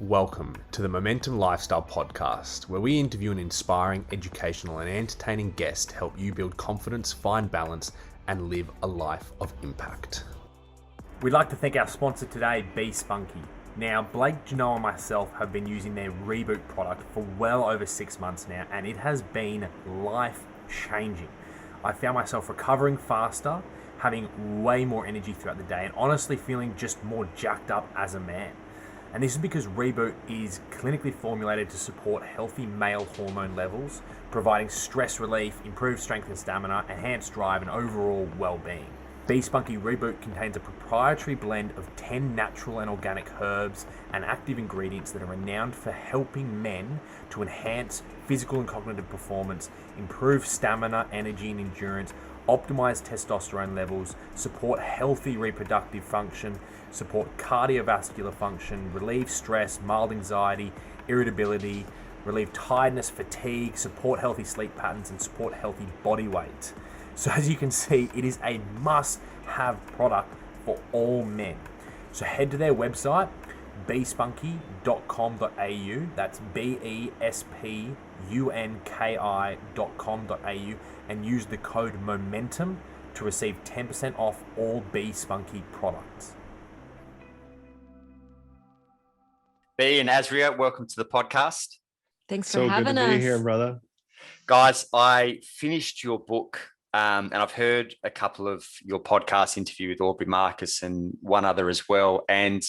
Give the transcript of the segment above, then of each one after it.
Welcome to the Momentum Lifestyle Podcast, where we interview an inspiring, educational, and entertaining guest to help you build confidence, find balance, and live a life of impact. We'd like to thank our sponsor today, Be Spunky. Now, Blake, Janelle, and myself have been using their Reboot product for well over 6 months now, and it has been life-changing. I found myself recovering faster, having way more energy throughout the day, and honestly feeling just more jacked up as a man. And this is because Reboot is clinically formulated to support healthy male hormone levels, providing stress relief, improved strength and stamina, enhanced drive, and overall well-being. Be Spunky Reboot contains a proprietary blend of 10 natural and organic herbs and active ingredients that are renowned for helping men to enhance physical and cognitive performance, improve stamina, energy, and endurance, optimize testosterone levels, support healthy reproductive function, support cardiovascular function, relieve stress, mild anxiety, irritability, relieve tiredness, fatigue, support healthy sleep patterns, and support healthy body weight. So as you can see, it is a must-have product for all men. So head to their website, bespunky.com.au, that's bespunki.com.au, and use the code MOMENTUM to receive 10% off all Be Spunky products. B and Azyra, welcome to the podcast. Thanks for having us. So good to be here, brother. Guys, I finished your book and I've heard a couple of your podcast interview with Aubrey Marcus and one other as well. And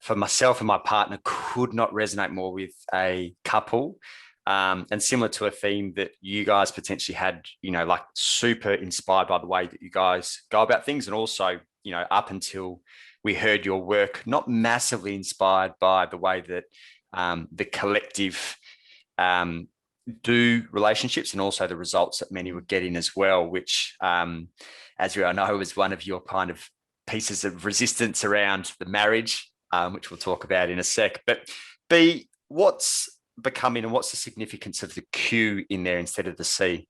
for myself and my partner, could not resonate more with a couple. And similar to a theme that you guys potentially had, like super inspired by the way that you guys go about things. And also, up until we heard your work, not massively inspired by the way that the collective do relationships and also the results that many were getting as well, which, as we all know, was one of your kind of pieces of resistance around the marriage, which we'll talk about in a sec. But B, what's becoming and what's the significance of the Q in there instead of the C?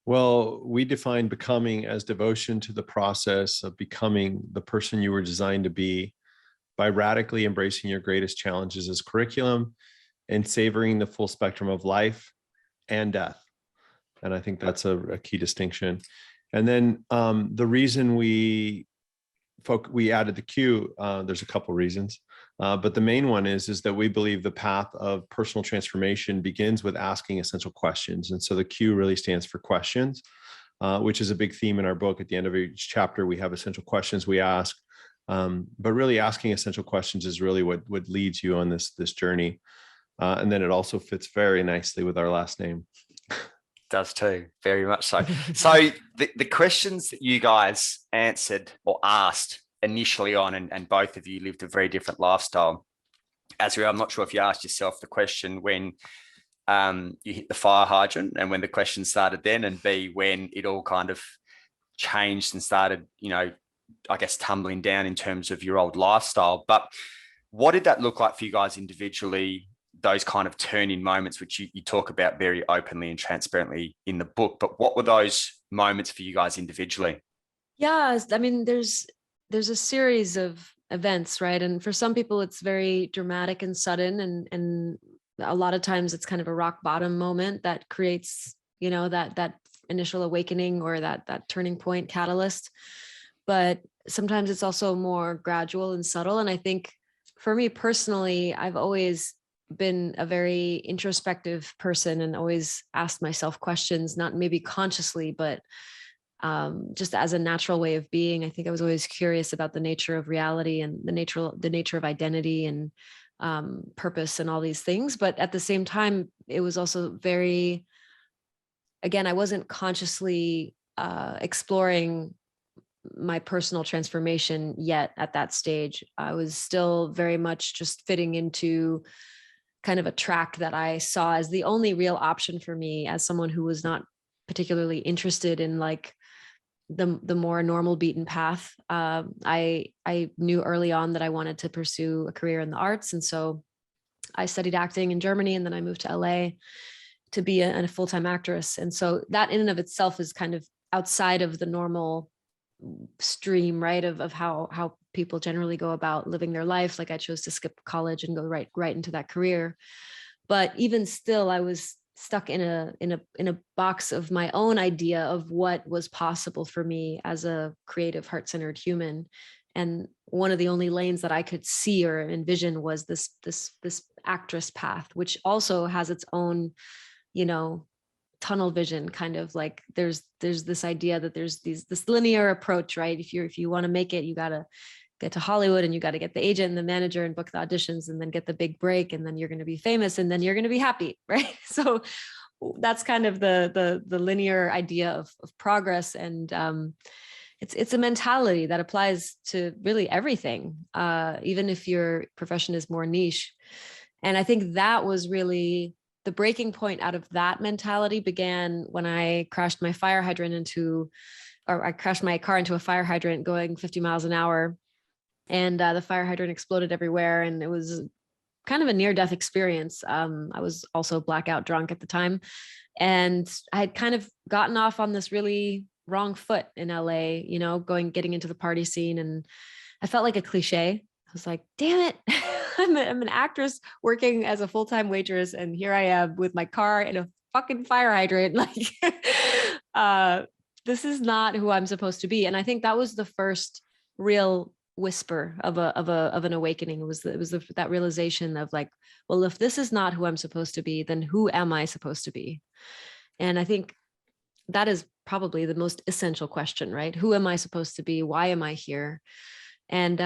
Well, we define becoming as devotion to the process of becoming the person you were designed to be by radically embracing your greatest challenges as curriculum and savoring the full spectrum of life and death. And I think that's a key distinction. And then the reason we added the Q, there's a couple reasons, but the main one is that we believe the path of personal transformation begins with asking essential questions. And so the Q really stands for questions, which is a big theme in our book. At the end of each chapter, we have essential questions we ask, but really asking essential questions is really what leads you on this journey. And then it also fits very nicely with our last name. Does too, very much so. So the questions that you guys answered or asked initially on, and both of you lived a very different lifestyle. Azra, I'm not sure if you asked yourself the question when you hit the fire hydrant and when the question started then, and B, when it all kind of changed and started, I guess, tumbling down in terms of your old lifestyle. But what did that look like for you guys individually? Those kind of turning moments, which you talk about very openly and transparently in the book, but what were those moments for you guys individually? Yeah, I mean, there's a series of events, right? And for some people, it's very dramatic and sudden, and a lot of times it's kind of a rock bottom moment that creates, that initial awakening or that turning point catalyst. But sometimes it's also more gradual and subtle. And I think for me personally, I've always been a very introspective person and always asked myself questions, not maybe consciously, but just as a natural way of being. I think I was always curious about the nature of reality and the nature of identity and purpose and all these things. But at the same time, it was also very, again, I wasn't consciously exploring my personal transformation yet at that stage. I was still very much just fitting into kind of a track that I saw as the only real option for me as someone who was not particularly interested in like the more normal beaten path. I knew early on that I wanted to pursue a career in the arts. And so I studied acting in Germany, and then I moved to LA to be a full-time actress. And so that in and of itself is kind of outside of the normal stream, right, of how people generally go about living their life. Like I chose to skip college and go right into that career. But even still, I was stuck in a box of my own idea of what was possible for me as a creative, heart-centered human. And one of the only lanes that I could see or envision was this actress path, which also has its own, tunnel vision, kind of like there's this idea that there's this linear approach, right? If you want to make it, you got to get to Hollywood and you got to get the agent and the manager and book the auditions and then get the big break, and then you're going to be famous and then you're going to be happy, right? So that's kind of the linear idea of progress. And it's a mentality that applies to really everything, even if your profession is more niche. And I think that was really the breaking point out of that mentality began when I crashed my car into a fire hydrant going 50 miles an hour. And the fire hydrant exploded everywhere. And it was kind of a near-death experience. I was also blackout drunk at the time. And I had kind of gotten off on this really wrong foot in LA, getting into the party scene. And I felt like a cliche. I was like, damn it. I'm an actress working as a full-time waitress. And here I am with my car in a fucking fire hydrant. Like, this is not who I'm supposed to be. And I think that was the first real whisper of an awakening. It was that realization of like, well, if this is not who I'm supposed to be, then who am I supposed to be? And I think that is probably the most essential question, right? Who am I supposed to be? Why am I here? And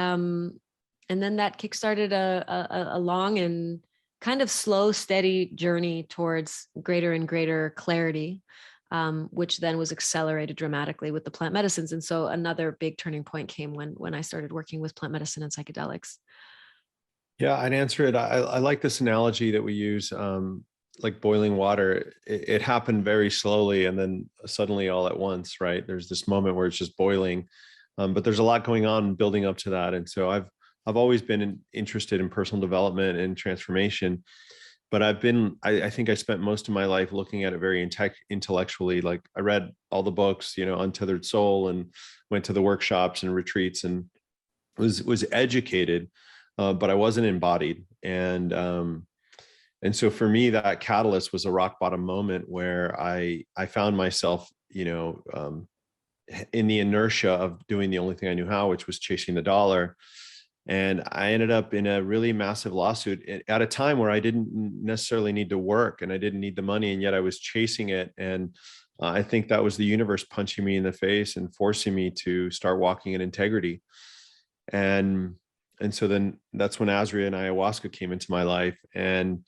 then that kickstarted a long and kind of slow, steady journey towards greater and greater clarity, which then was accelerated dramatically with the plant medicines. And so another big turning point came when I started working with plant medicine and psychedelics. Yeah, I'd answer it. I like this analogy that we use, like boiling water. It happened very slowly and then suddenly all at once, right? There's this moment where it's just boiling, but there's a lot going on building up to that. And so I've always been interested in personal development and transformation, but I think I spent most of my life looking at it very intellectually. Like I read all the books, Untethered Soul, and went to the workshops and retreats and was educated, but I wasn't embodied. And so for me, that catalyst was a rock bottom moment where I found myself, in the inertia of doing the only thing I knew how, which was chasing the dollar. And I ended up in a really massive lawsuit at a time where I didn't necessarily need to work and I didn't need the money, and yet I was chasing it. And I think that was the universe punching me in the face and forcing me to start walking in integrity. And so then that's when Azyra and ayahuasca came into my life. And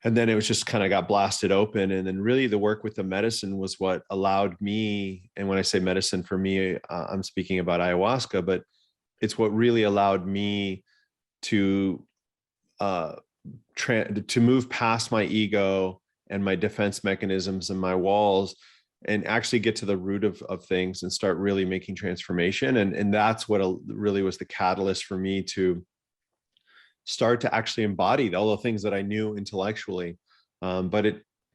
then it was just kind of got blasted open. And then really the work with the medicine was what allowed me. And when I say medicine, for me, I'm speaking about ayahuasca, but it's what really allowed me to move past my ego and my defense mechanisms and my walls and actually get to the root of things and start really making transformation. And that's what really was the catalyst for me to start to actually embody all the things that I knew intellectually. But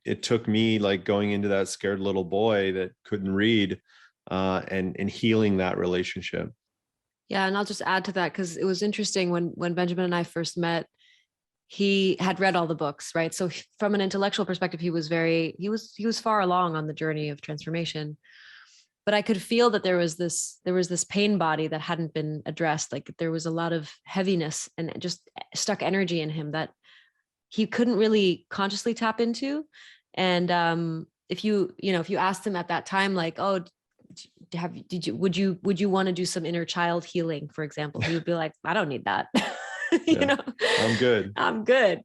it took me like going into that scared little boy that couldn't read and healing that relationship. Yeah. And I'll just add to that, because it was interesting when Benjamin and I first met, he had read all the books, right? So from an intellectual perspective, he was far along on the journey of transformation. But I could feel that there was this pain body that hadn't been addressed. Like there was a lot of heaviness and just stuck energy in him that he couldn't really consciously tap into. And if you asked him at that time, like, oh, would you want to do some inner child healing, for example, he would be like, I don't need that. I'm good.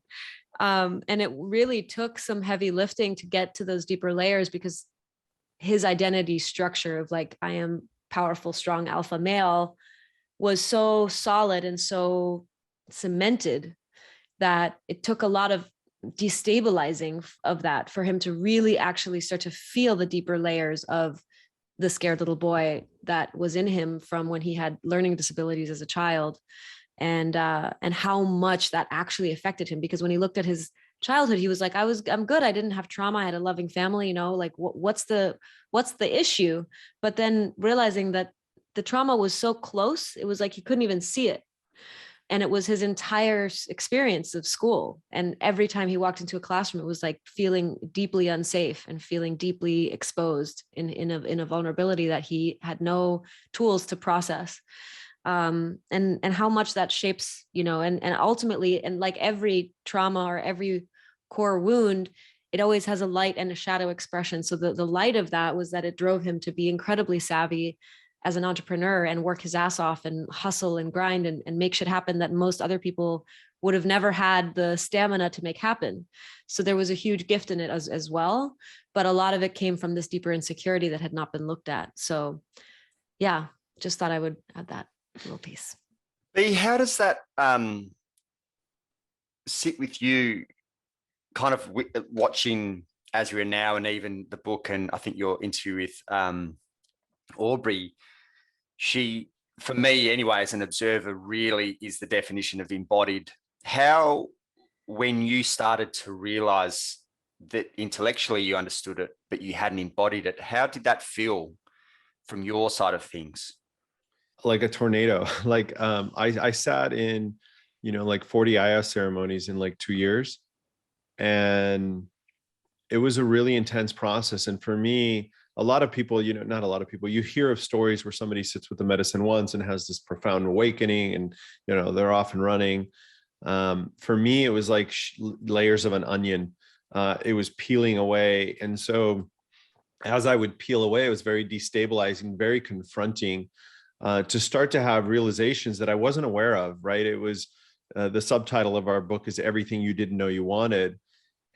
And it really took some heavy lifting to get to those deeper layers, because his identity structure of like, I am powerful, strong alpha male was so solid and so cemented that it took a lot of destabilizing of that for him to really actually start to feel the deeper layers of the scared little boy that was in him from when he had learning disabilities as a child, and how much that actually affected him. Because when he looked at his childhood, he was like, I'm good. I didn't have trauma. I had a loving family, like what's the issue? But then realizing that the trauma was so close. It was like he couldn't even see it. And it was his entire experience of school. And every time he walked into a classroom, it was like feeling deeply unsafe and feeling deeply exposed in a vulnerability that he had no tools to process. And how much that shapes, you know, and ultimately, and like every trauma or every core wound, it always has a light and a shadow expression. So the light of that was that it drove him to be incredibly savvy as an entrepreneur and work his ass off and hustle and grind and make shit happen that most other people would have never had the stamina to make happen. So there was a huge gift in it as well. But a lot of it came from this deeper insecurity that had not been looked at. So yeah, just thought I would add that little piece. B, how does that sit with you, kind of watching Azyra now, and even the book, and I think your interview with Aubrey? She, for me anyway, as an observer, really is the definition of embodied. How, when you started to realize that intellectually you understood it, but you hadn't embodied it, how did that feel from your side of things? Like a tornado. Like I sat in, you know, like 40 IS ceremonies in like 2 years. And it was a really intense process. And for me, a lot of people, you know, not a lot of people, you hear of stories where somebody sits with the medicine once and has this profound awakening and, you know, they're off and running. For me, it was like layers of an onion. It was peeling away. And so as I would peel away, it was very destabilizing, very confronting, to start to have realizations that I wasn't aware of, right? It was the subtitle of our book is Everything You Didn't Know You Wanted.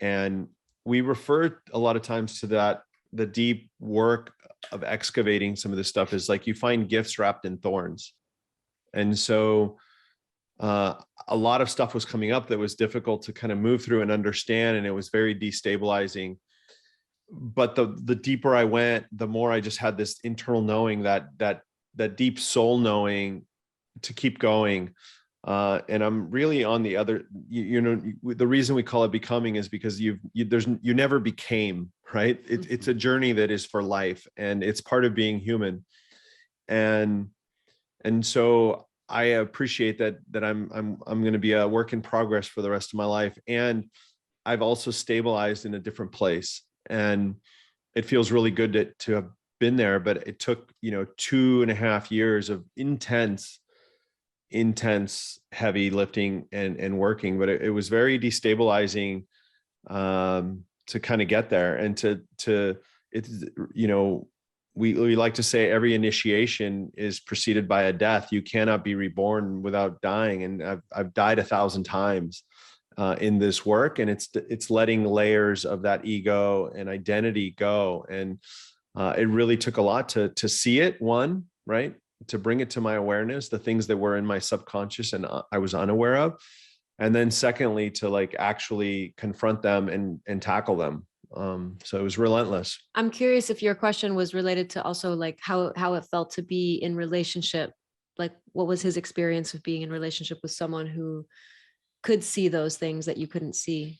And we refer a lot of times to that, the deep work of excavating some of this stuff is like you find gifts wrapped in thorns. And so a lot of stuff was coming up that was difficult to kind of move through and understand. And it was very destabilizing. But the deeper I went, the more I just had this internal knowing, that deep soul knowing to keep going. And I'm really on the other, you know, the reason we call it becoming is because you never became, right? It's a journey that is for life, and it's part of being human. And so I appreciate that I'm going to be a work in progress for the rest of my life. And I've also stabilized in a different place, and it feels really good to have been there. But it took, you know, 2.5 years of intense heavy lifting and working, but it was very destabilizing to kind of get there. And to it's, you know, we like to say every initiation is preceded by a death. You cannot be reborn without dying. And I've died 1,000 times in this work, and it's letting layers of that ego and identity go. And it really took a lot to see it, one, right? To bring it to my awareness, the things that were in my subconscious and I was unaware of. And then secondly, to like actually confront them and tackle them. So it was relentless. I'm curious if your question was related to also like how it felt to be in relationship. Like what was his experience of being in relationship with someone who could see those things that you couldn't see?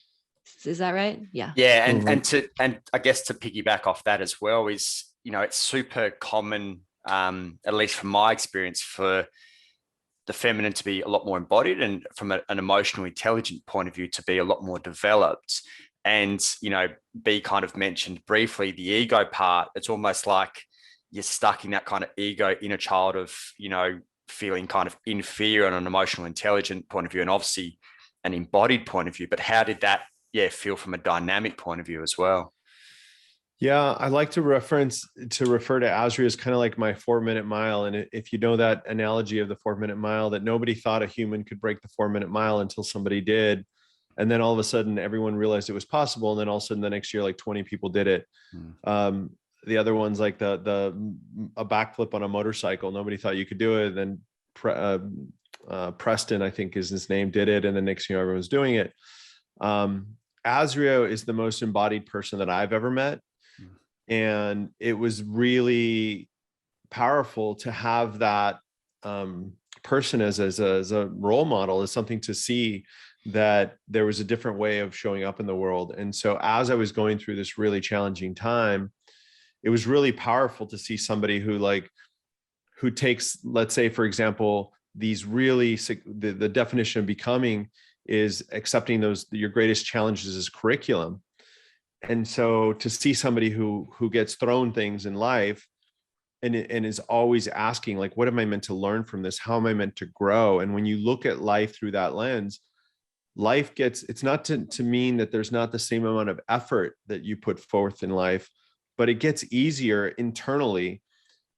Is that right? Yeah. Yeah. And I guess to piggyback off that as well is, you know, it's super common, at least from my experience, for the feminine to be a lot more embodied, and from an emotionally intelligent point of view to be a lot more developed. And, you know, B kind of mentioned briefly the ego part. It's almost like you're stuck in that kind of ego inner child of, you know, feeling kind of inferior on an emotional intelligent point of view, and obviously an embodied point of view. But how did that, feel from a dynamic point of view as well? Yeah, I like to refer to Azyra as kind of like my 4-minute mile. And if you know that analogy of the 4-minute mile, that nobody thought a human could break the 4-minute mile until somebody did. And then all of a sudden everyone realized it was possible. And then all of a sudden the next year, like 20 people did it. The other one's like a backflip on a motorcycle. Nobody thought you could do it. And then Preston, I think is his name, did it. And the next year everyone's doing it. Azyra is the most embodied person that I've ever met. And it was really powerful to have that person as a role model, as something to see that there was a different way of showing up in the world. And so as I was going through this really challenging time, it was really powerful to see somebody who like who takes, let's say, for example, these really, the definition of becoming is accepting your greatest challenges as curriculum. And so to see somebody who gets thrown things in life and is always asking, like, what am I meant to learn from this? How am I meant to grow? And when you look at life through that lens, it's not to mean that there's not the same amount of effort that you put forth in life, but it gets easier internally,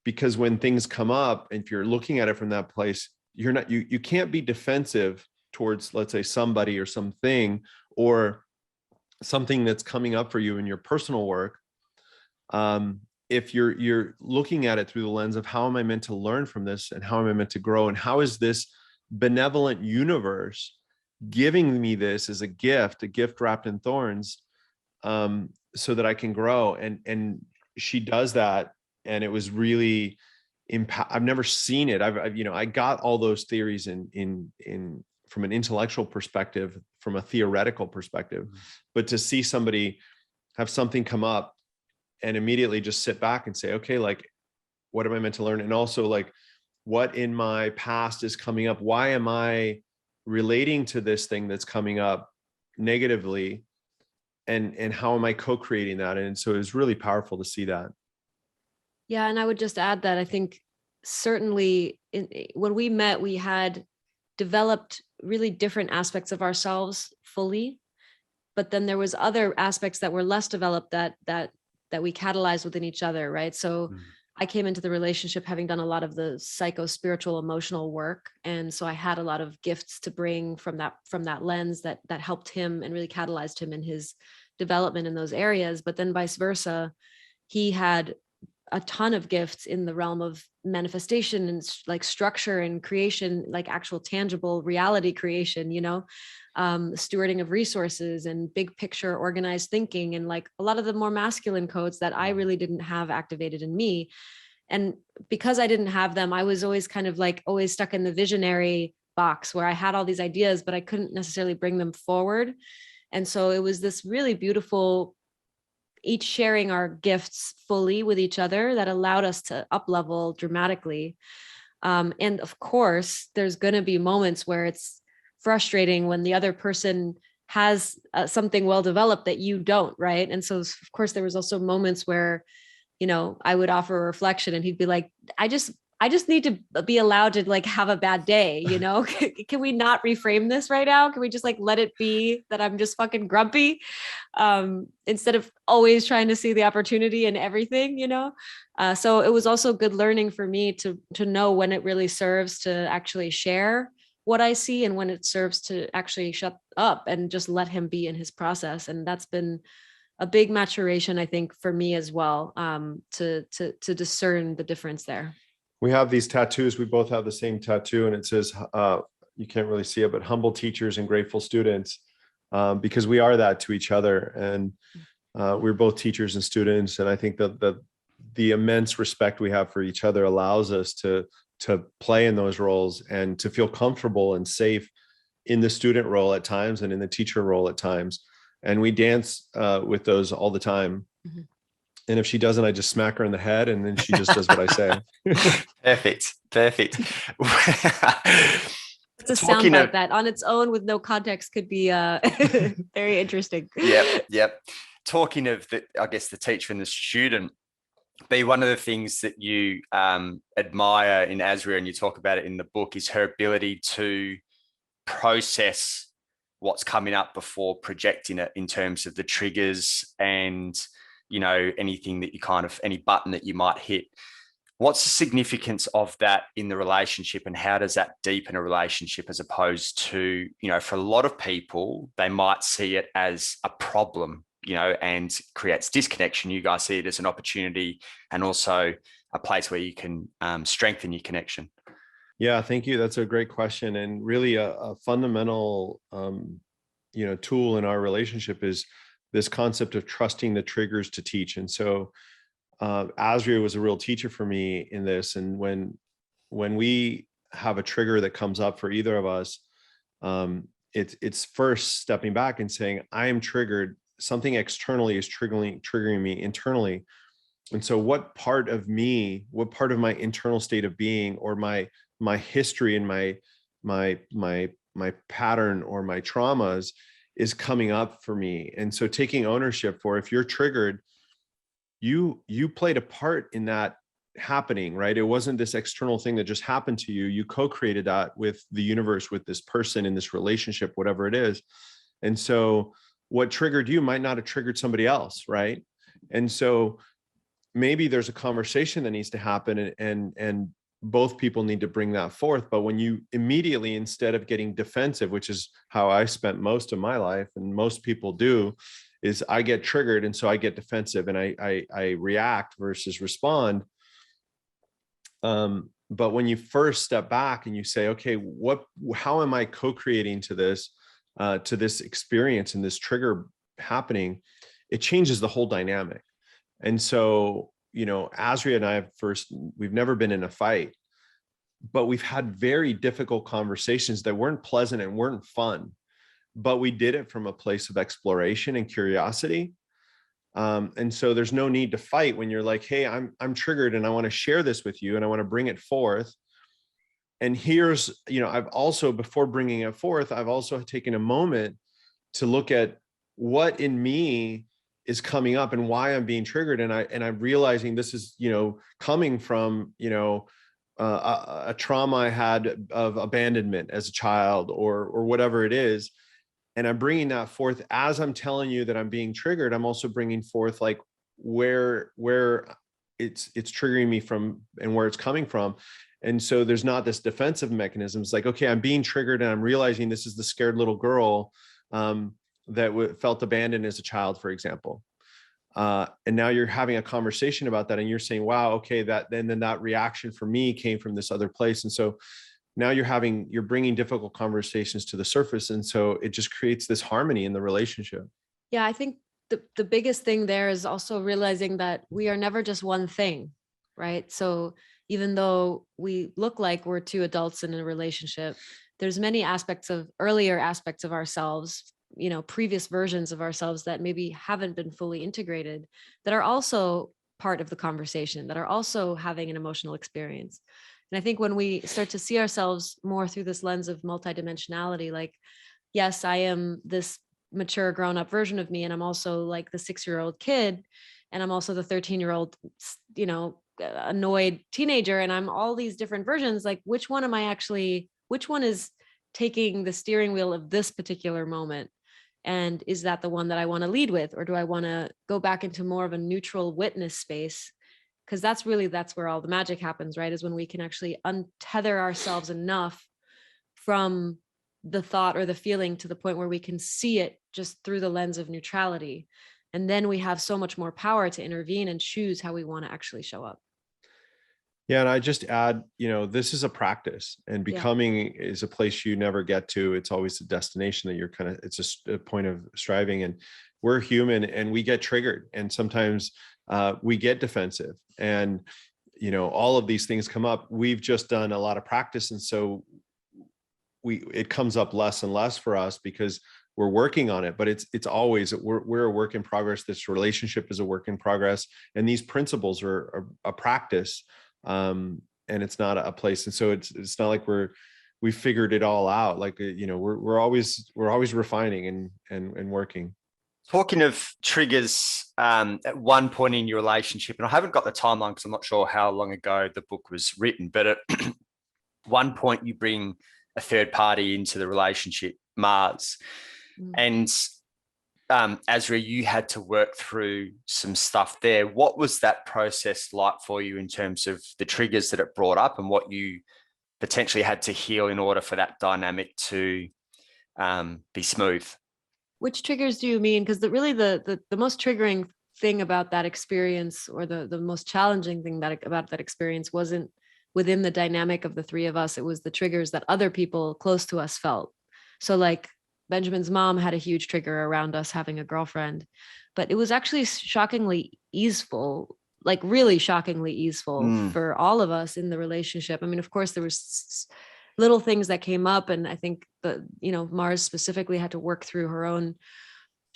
because when things come up, and if you're looking at it from that place, you can't be defensive towards, let's say, somebody or something, or something that's coming up for you in your personal work. If you're looking at it through the lens of how am I meant to learn from this, and how am I meant to grow, and how is this benevolent universe giving me this as a gift wrapped in thorns, so that I can grow. And she does that. And it was really I've never seen it. I got all those theories in from an intellectual perspective, from a theoretical perspective, but to see somebody have something come up and immediately just sit back and say, okay, like, what am I meant to learn? And also, like, what in my past is coming up? Why am I relating to this thing that's coming up negatively? And how am I co-creating that? And so it was really powerful to see that. Yeah. And I would just add that I think certainly when we met, we had developed really different aspects of ourselves fully, but then there was other aspects that were less developed that we catalyzed within each other. Right. So I came into the relationship having done a lot of the psycho-spiritual emotional work. And so I had a lot of gifts to bring from that lens that helped him and really catalyzed him in his development in those areas. But then vice versa, he had a ton of gifts in the realm of manifestation and like structure and creation, like actual tangible reality creation, stewarding of resources and big picture organized thinking, and like a lot of the more masculine codes that I really didn't have activated in me. And because I didn't have them, I was always kind of like always stuck in the visionary box where I had all these ideas, but I couldn't necessarily bring them forward. And so it was this really beautiful, each sharing our gifts fully with each other, that allowed us to up level dramatically. And of course, there's going to be moments where it's frustrating when the other person has something well developed that you don't, right? And so, of course, there was also moments where, I would offer a reflection and he'd be like, I just need to be allowed to like have a bad day, Can we not reframe this right now? Can we just like let it be that I'm just fucking grumpy, instead of always trying to see the opportunity in everything, So it was also good learning for me to know when it really serves to actually share what I see and when it serves to actually shut up and just let him be in his process. And that's been a big maturation, I think, for me as well, to discern the difference there. We have these tattoos. We both have the same tattoo, and it says, you can't really see it, but humble teachers and grateful students, because we are that to each other. And we're both teachers and students. And I think that the immense respect we have for each other allows us to play in those roles and to feel comfortable and safe in the student role at times and in the teacher role at times. And we dance with those all the time. Mm-hmm. And if she doesn't, I just smack her in the head, and then she just does what I say. Perfect. It's a soundbite that on its own with no context could be very interesting. Yep. Talking of I guess the teacher and the student, one of the things that you admire in Azyra, and you talk about it in the book, is her ability to process what's coming up before projecting it in terms of the triggers and, anything that any button that you might hit. What's the significance of that in the relationship, and how does that deepen a relationship as opposed to, for a lot of people, they might see it as a problem, and creates disconnection. You guys see it as an opportunity and also a place where you can strengthen your connection. Yeah, thank you. That's a great question. And really a fundamental, tool in our relationship is this concept of trusting the triggers to teach. And so Azyra was a real teacher for me in this. And when we have a trigger that comes up for either of us, it's first stepping back and saying, I am triggered. Something externally is triggering me internally. And so what part of me, what part of my internal state of being, or my history and my pattern or my traumas is coming up for me? And so taking ownership for, if you're triggered, you played a part in that happening, right? It wasn't this external thing that just happened to you. You co-created that with the universe, with this person in this relationship, whatever it is. And so what triggered you might not have triggered somebody else, right? And so maybe there's a conversation that needs to happen, and both people need to bring that forth. But when you immediately, instead of getting defensive, which is how I spent most of my life, and most people do, is I get triggered, and so I get defensive, and I react versus respond. But when you first step back and you say, okay, how am I co-creating to this experience and this trigger happening? It changes the whole dynamic. And so, Azyra and I we've never been in a fight, but we've had very difficult conversations that weren't pleasant and weren't fun, but we did it from a place of exploration and curiosity. And so there's no need to fight when you're like, hey, I'm triggered and I want to share this with you and I want to bring it forth. And here's, I've also, before bringing it forth, I've also taken a moment to look at what in me is coming up and why I'm being triggered. And I'm realizing this is, coming from, a trauma I had of abandonment as a child, or whatever it is. And I'm bringing that forth as I'm telling you that I'm being triggered. I'm also bringing forth like where it's triggering me from and where it's coming from. And so there's not this defensive mechanism. It's like, okay, I'm being triggered and I'm realizing this is the scared little girl that felt abandoned as a child, for example. And now you're having a conversation about that and you're saying, wow, okay, then that reaction for me came from this other place. And so now you're bringing difficult conversations to the surface. And so it just creates this harmony in the relationship. Yeah, I think the biggest thing there is also realizing that we are never just one thing, right? So even though we look like we're two adults in a relationship, there's many earlier aspects of ourselves, previous versions of ourselves that maybe haven't been fully integrated, that are also part of the conversation, that are also having an emotional experience. And I think when we start to see ourselves more through this lens of multidimensionality, like, yes, I am this mature grown-up version of me, and I'm also like the 6-year-old kid, and I'm also the 13-year-old, annoyed teenager, and I'm all these different versions. Like, which one is taking the steering wheel of this particular moment? And is that the one that I want to lead with? Or do I want to go back into more of a neutral witness space? Because that's where all the magic happens, right? Is when we can actually untether ourselves enough from the thought or the feeling to the point where we can see it just through the lens of neutrality. And then we have so much more power to intervene and choose how we want to actually show up. Yeah. And I just add, this is a practice, and becoming is a place you never get to. It's always a destination that it's just a point of striving. And we're human and we get triggered. And sometimes we get defensive, and, all of these things come up. We've just done a lot of practice. And so it comes up less and less for us because we're working on it, but it's always, we're a work in progress. This relationship is a work in progress. And these principles are a practice. And it's not a place. And so it's not like we figured it all out. Like, we're always refining and working. Talking of triggers, at one point in your relationship, and I haven't got the timeline because I'm not sure how long ago the book was written, but at one point you bring a third party into the relationship, Mars. And Azyra, you had to work through some stuff there. What was that process like for you in terms of the triggers that it brought up and what you potentially had to heal in order for that dynamic to be smooth? Which triggers do you mean? Because the most triggering thing about that experience, or the most challenging thing about that experience, wasn't within the dynamic of the three of us. It was the triggers that other people close to us felt. So like Benjamin's mom had a huge trigger around us having a girlfriend, but it was actually shockingly easeful, like really shockingly easeful for all of us in the relationship. I mean, of course, there was little things that came up, and I think Mars specifically had to work through her own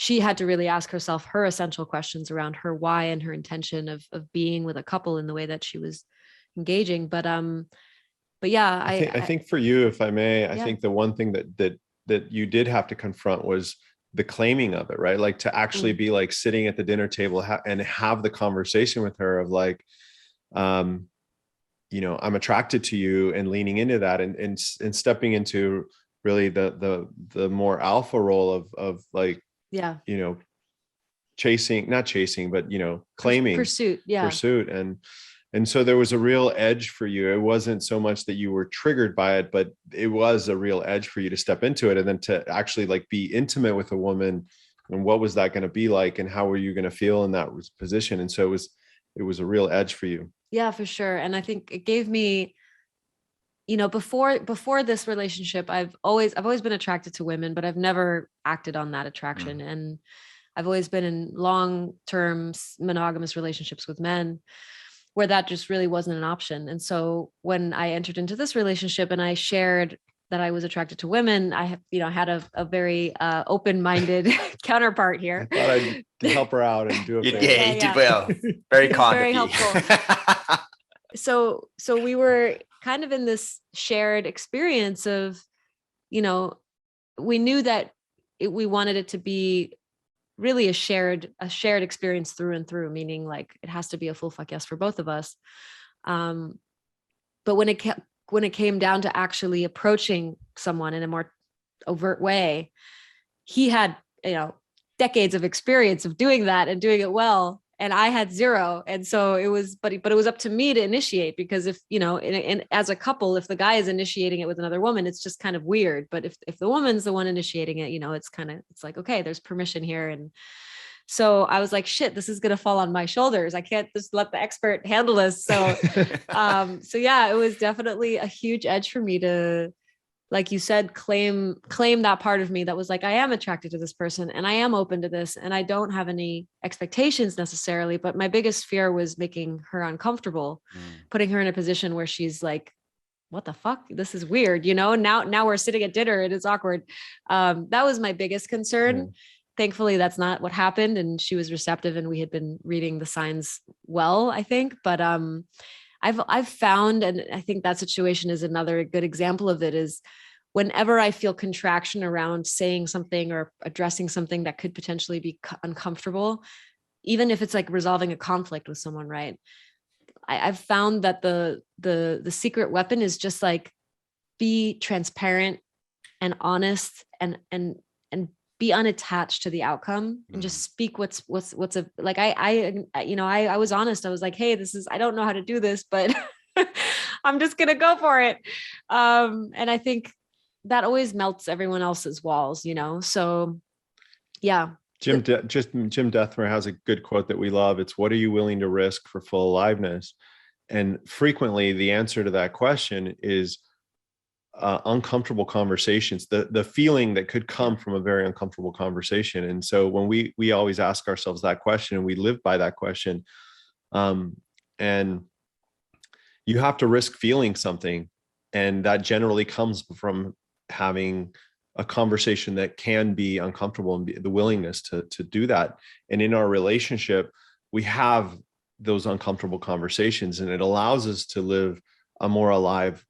she had to really ask herself her essential questions around her why and her intention of being with a couple in the way that she was engaging. But yeah, I think for you, if I may, I Yeah. think the one thing that you did have to confront was the claiming of it, right? Like to actually be like sitting at the dinner table and have the conversation with her of like, you know, I'm attracted to you, and leaning into that and stepping into really the more alpha role of like, yeah, you know, not chasing, but, you know, claiming pursuit. Yeah. pursuit. And so there was a real edge for you. It wasn't so much that you were triggered by it, but it was a real edge for you to step into it. And then to actually like be intimate with a woman, and what was that going to be like? And how were you going to feel in that position? And so it was a real edge for you. Yeah, for sure. And I think it gave me, you know, before this relationship, I've always been attracted to women, but I've never acted on that attraction. And I've always been in long-term monogamous relationships with men where that just really wasn't an option. And so when I entered into this relationship and I shared that I was attracted to women, I have, you know, had a very open-minded counterpart here. I thought I'd help her out and do it. Yeah, you did well. Very kind very of you. helpful. So we were kind of in this shared experience of, you know, we knew that we wanted it to be really a shared experience through and through, meaning like it has to be a full fuck yes for both of us. But when it came down to actually approaching someone in a more overt way, he had, you know, decades of experience of doing that and doing it well, and I had zero. And so it was, but it was up to me to initiate, because if, you know, and as a couple, if the guy is initiating it with another woman, it's just kind of weird. But if the woman's the one initiating it, you know, it's like, okay, there's permission here. And so I was like, shit, this is going to fall on my shoulders. I can't just let the expert handle this. So, so yeah, it was definitely a huge edge for me to, like you said, claim that part of me that was like, I am attracted to this person and I am open to this and I don't have any expectations necessarily. But my biggest fear was making her uncomfortable, putting her in a position where she's like, what the fuck? This is weird. You know, now we're sitting at dinner and it's awkward. That was my biggest concern. Thankfully, that's not what happened. And she was receptive and we had been reading the signs well, I think. But I've found, and I think that situation is another good example of it, is whenever I feel contraction around saying something or addressing something that could potentially be uncomfortable, even if it's like resolving a conflict with someone, right? I've found that the secret weapon is just like, be transparent and honest and be unattached to the outcome and just speak what's a, like, I was honest. I was like, hey, I don't know how to do this, but I'm just going to go for it. And I think that always melts everyone else's walls, you know? So yeah. Jim Dethmer has a good quote that we love. It's, what are you willing to risk for full aliveness? And frequently the answer to that question is uncomfortable conversations, the feeling that could come from a very uncomfortable conversation. And so when we always ask ourselves that question and we live by that question, and you have to risk feeling something. And that generally comes from having a conversation that can be uncomfortable and the willingness to do that. And in our relationship, we have those uncomfortable conversations, and it allows us to live a more alive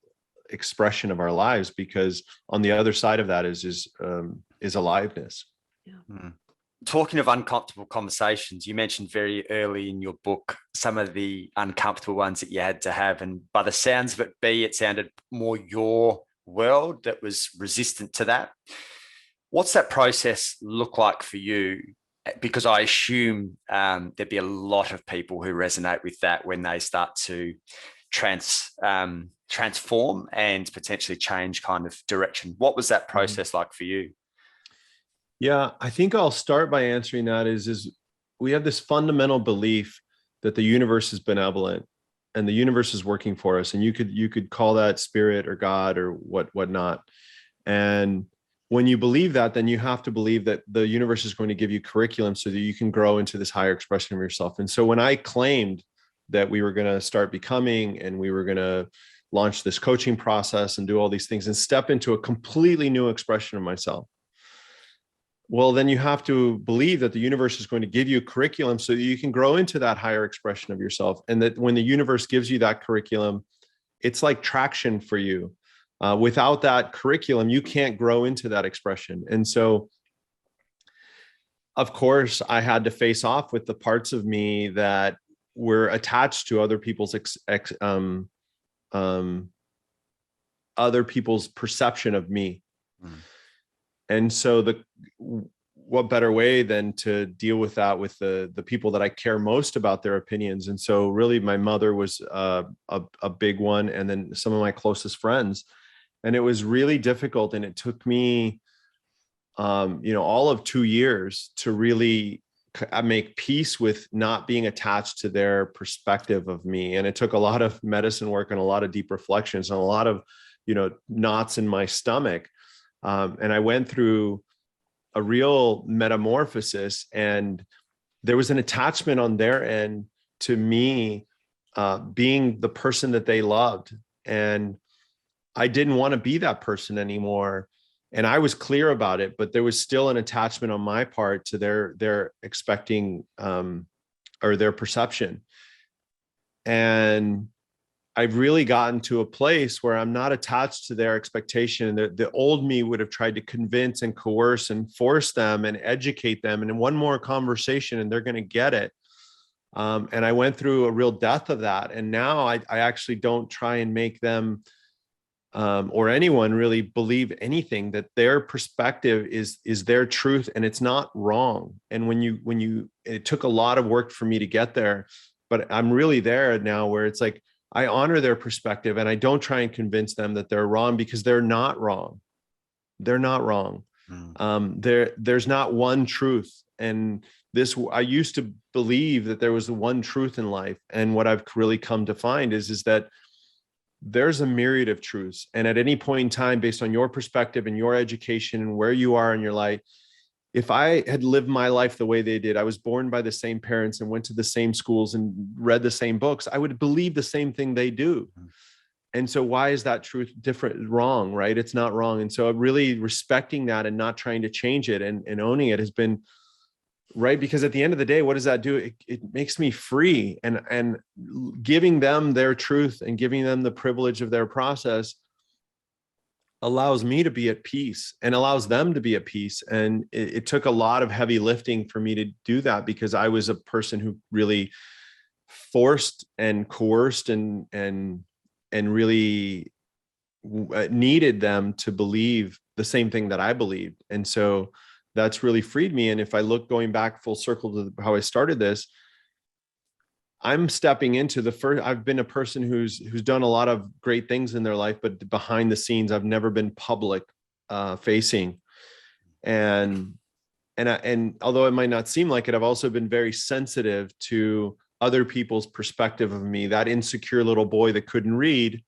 expression of our lives, because on the other side of that is aliveness. Yeah. Talking of uncomfortable conversations, you mentioned very early in your book some of the uncomfortable ones that you had to have, and by the sounds of it, it sounded more your world that was resistant to that. What's that process look like for you? Because I assume there'd be a lot of people who resonate with that when they start to transform and potentially change kind of direction. What was that process like for you? Yeah, I think I'll start by answering that is we have this fundamental belief that the universe is benevolent and the universe is working for us. And you could call that spirit or God or whatnot. And when you believe that, then you have to believe that the universe is going to give you curriculum so that you can grow into this higher expression of yourself. And so when I claimed that we were going to start becoming and we were going to launch this coaching process and do all these things and step into a completely new expression of myself, well, then you have to believe that the universe is going to give you a curriculum so that you can grow into that higher expression of yourself. And that when the universe gives you that curriculum, it's like traction for you. Without that curriculum, you can't grow into that expression. And so, of course, I had to face off with the parts of me that were attached to other people's other people's perception of me. Mm. And so what better way than to deal with that with the people that I care most about their opinions. And so really my mother was a big one, and then some of my closest friends. And it was really difficult. And it took me, all of 2 years to really make peace with not being attached to their perspective of me. And it took a lot of medicine work and a lot of deep reflections and a lot of, knots in my stomach. And I went through a real metamorphosis, and there was an attachment on their end to me being the person that they loved. And I didn't want to be that person anymore. And I was clear about it, but there was still an attachment on my part to their expecting or their perception. And I've really gotten to a place where I'm not attached to their expectation. The old me would have tried to convince and coerce and force them and educate them. And in one more conversation, and they're going to get it. And I went through a real death of that. And now I actually don't try and make them or anyone really believe anything, that their perspective is their truth and it's not wrong. And it took a lot of work for me to get there, but I'm really there now where it's like, I honor their perspective and I don't try and convince them that they're wrong, because they're not wrong. They're not wrong. There's not one truth. And I used to believe that there was the one truth in life. And what I've really come to find is that there's a myriad of truths. And at any point in time, based on your perspective and your education and where you are in your life, if I had lived my life the way they did, I was born by the same parents and went to the same schools and read the same books, I would believe the same thing they do. And so why is that truth wrong, right? It's not wrong. And so really respecting that and not trying to change it and owning it has been right. Because at the end of the day, what does that do? It makes me free, and giving them their truth and giving them the privilege of their process allows me to be at peace and allows them to be at peace. And it took a lot of heavy lifting for me to do that, because I was a person who really forced and coerced and really needed them to believe the same thing that I believed. And so that's really freed me. And if I look going back full circle to how I started this, I'm stepping into I've been a person who's done a lot of great things in their life, but behind the scenes, I've never been public facing. And although it might not seem like it, I've also been very sensitive to other people's perspective of me. That insecure little boy that couldn't read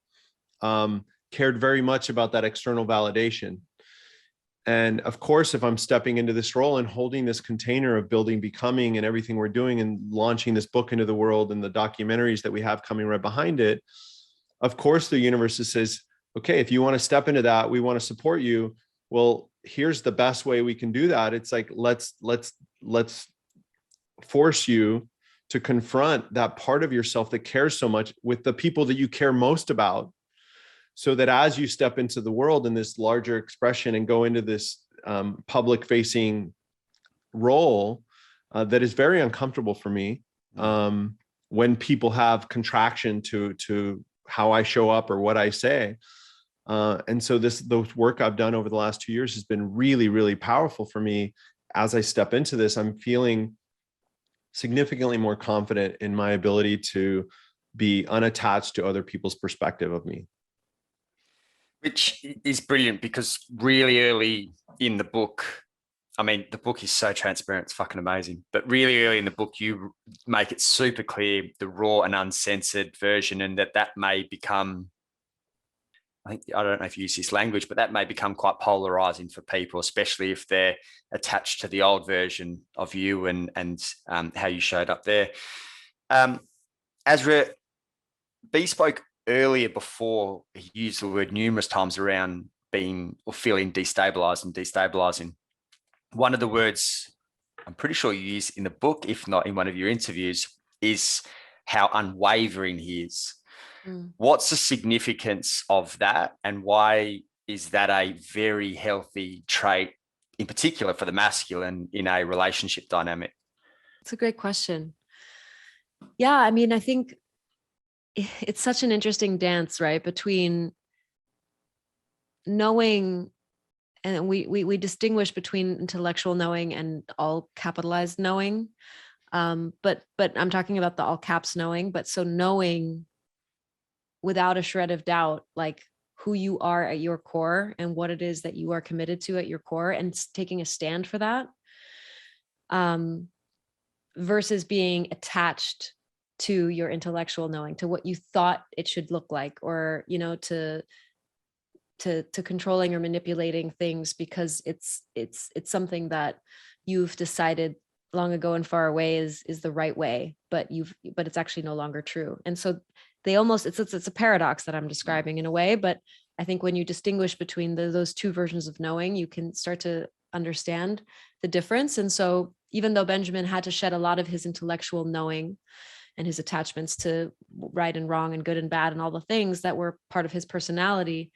cared very much about that external validation. And of course, if I'm stepping into this role and holding this container of building, becoming, and everything we're doing and launching this book into the world and the documentaries that we have coming right behind it, of course, the universe says, okay, if you want to step into that, we want to support you. Well, here's the best way we can do that. It's like, let's force you to confront that part of yourself that cares so much with the people that you care most about. So that as you step into the world in this larger expression and go into this public facing role that is very uncomfortable for me, when people have contraction to how I show up or what I say. And so the work I've done over the last 2 years has been really, really powerful for me. As I step into this, I'm feeling significantly more confident in my ability to be unattached to other people's perspective of me. Which is brilliant, because really early in the book, I mean, the book is so transparent, it's fucking amazing. But really early in the book, you make it super clear the raw and uncensored version, and that may become, I don't know if you use this language, but that may become quite polarizing for people, especially if they're attached to the old version of you and how you showed up there. Azyra, B spoke earlier before, he used the word numerous times around being or feeling destabilizing. one of the words I'm pretty sure you use in the book, if not in one of your interviews, is how unwavering he is. What's the significance of that, and why is that a very healthy trait, in particular for the masculine in a relationship dynamic? It's a great question. Yeah, I mean, I think it's such an interesting dance, right? Between knowing, and we distinguish between intellectual knowing and all capitalized knowing. But I'm talking about the all caps knowing. But so knowing without a shred of doubt, like who you are at your core and what it is that you are committed to at your core, and taking a stand for that, versus being attached to your intellectual knowing, to what you thought it should look like, or, you know, to controlling or manipulating things because it's something that you've decided long ago and far away is the right way, but it's actually no longer true. And so they almost, it's a paradox that I'm describing in a way, but I think when you distinguish between those two versions of knowing, you can start to understand the difference. And so even though Benjamin had to shed a lot of his intellectual knowing and his attachments to right and wrong and good and bad and all the things that were part of his personality,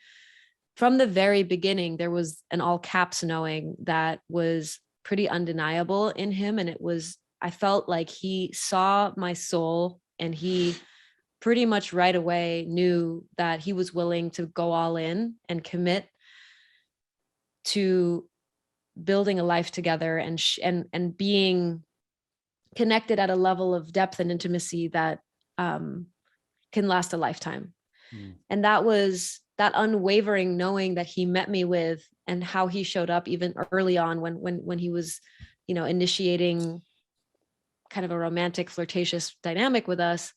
from the very beginning, there was an all caps knowing that was pretty undeniable in him. And I felt like he saw my soul, and he pretty much right away knew that he was willing to go all in and commit to building a life together and being connected at a level of depth and intimacy that can last a lifetime. And that was that unwavering knowing that he met me with, and how he showed up even early on when he was, you know, initiating kind of a romantic, flirtatious dynamic with us,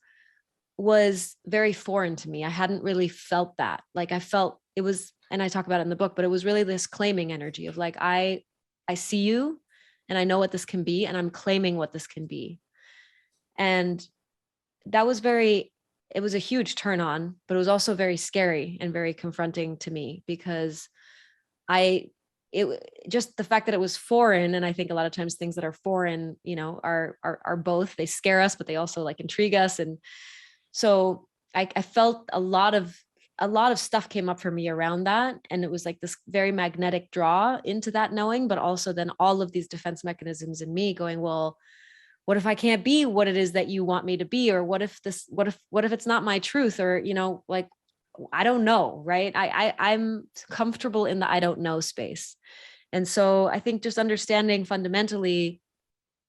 was very foreign to me. I hadn't really felt that. Like, I felt it was, and I talk about it in the book, but it was really this claiming energy of like, I see you and I know what this can be, and I'm claiming what this can be. And that was it was a huge turn on, but it was also very scary and very confronting to me, because just the fact that it was foreign. And I think a lot of times things that are foreign, you know, are both, they scare us, but they also like intrigue us. And so I felt a lot of stuff came up for me around that. And it was like this very magnetic draw into that knowing, but also then all of these defense mechanisms in me going, well, what if I can't be what it is that you want me to be? Or what if it's not my truth? Or, you know, like, I don't know. Right. I'm comfortable in the I don't know space. And so I think just understanding fundamentally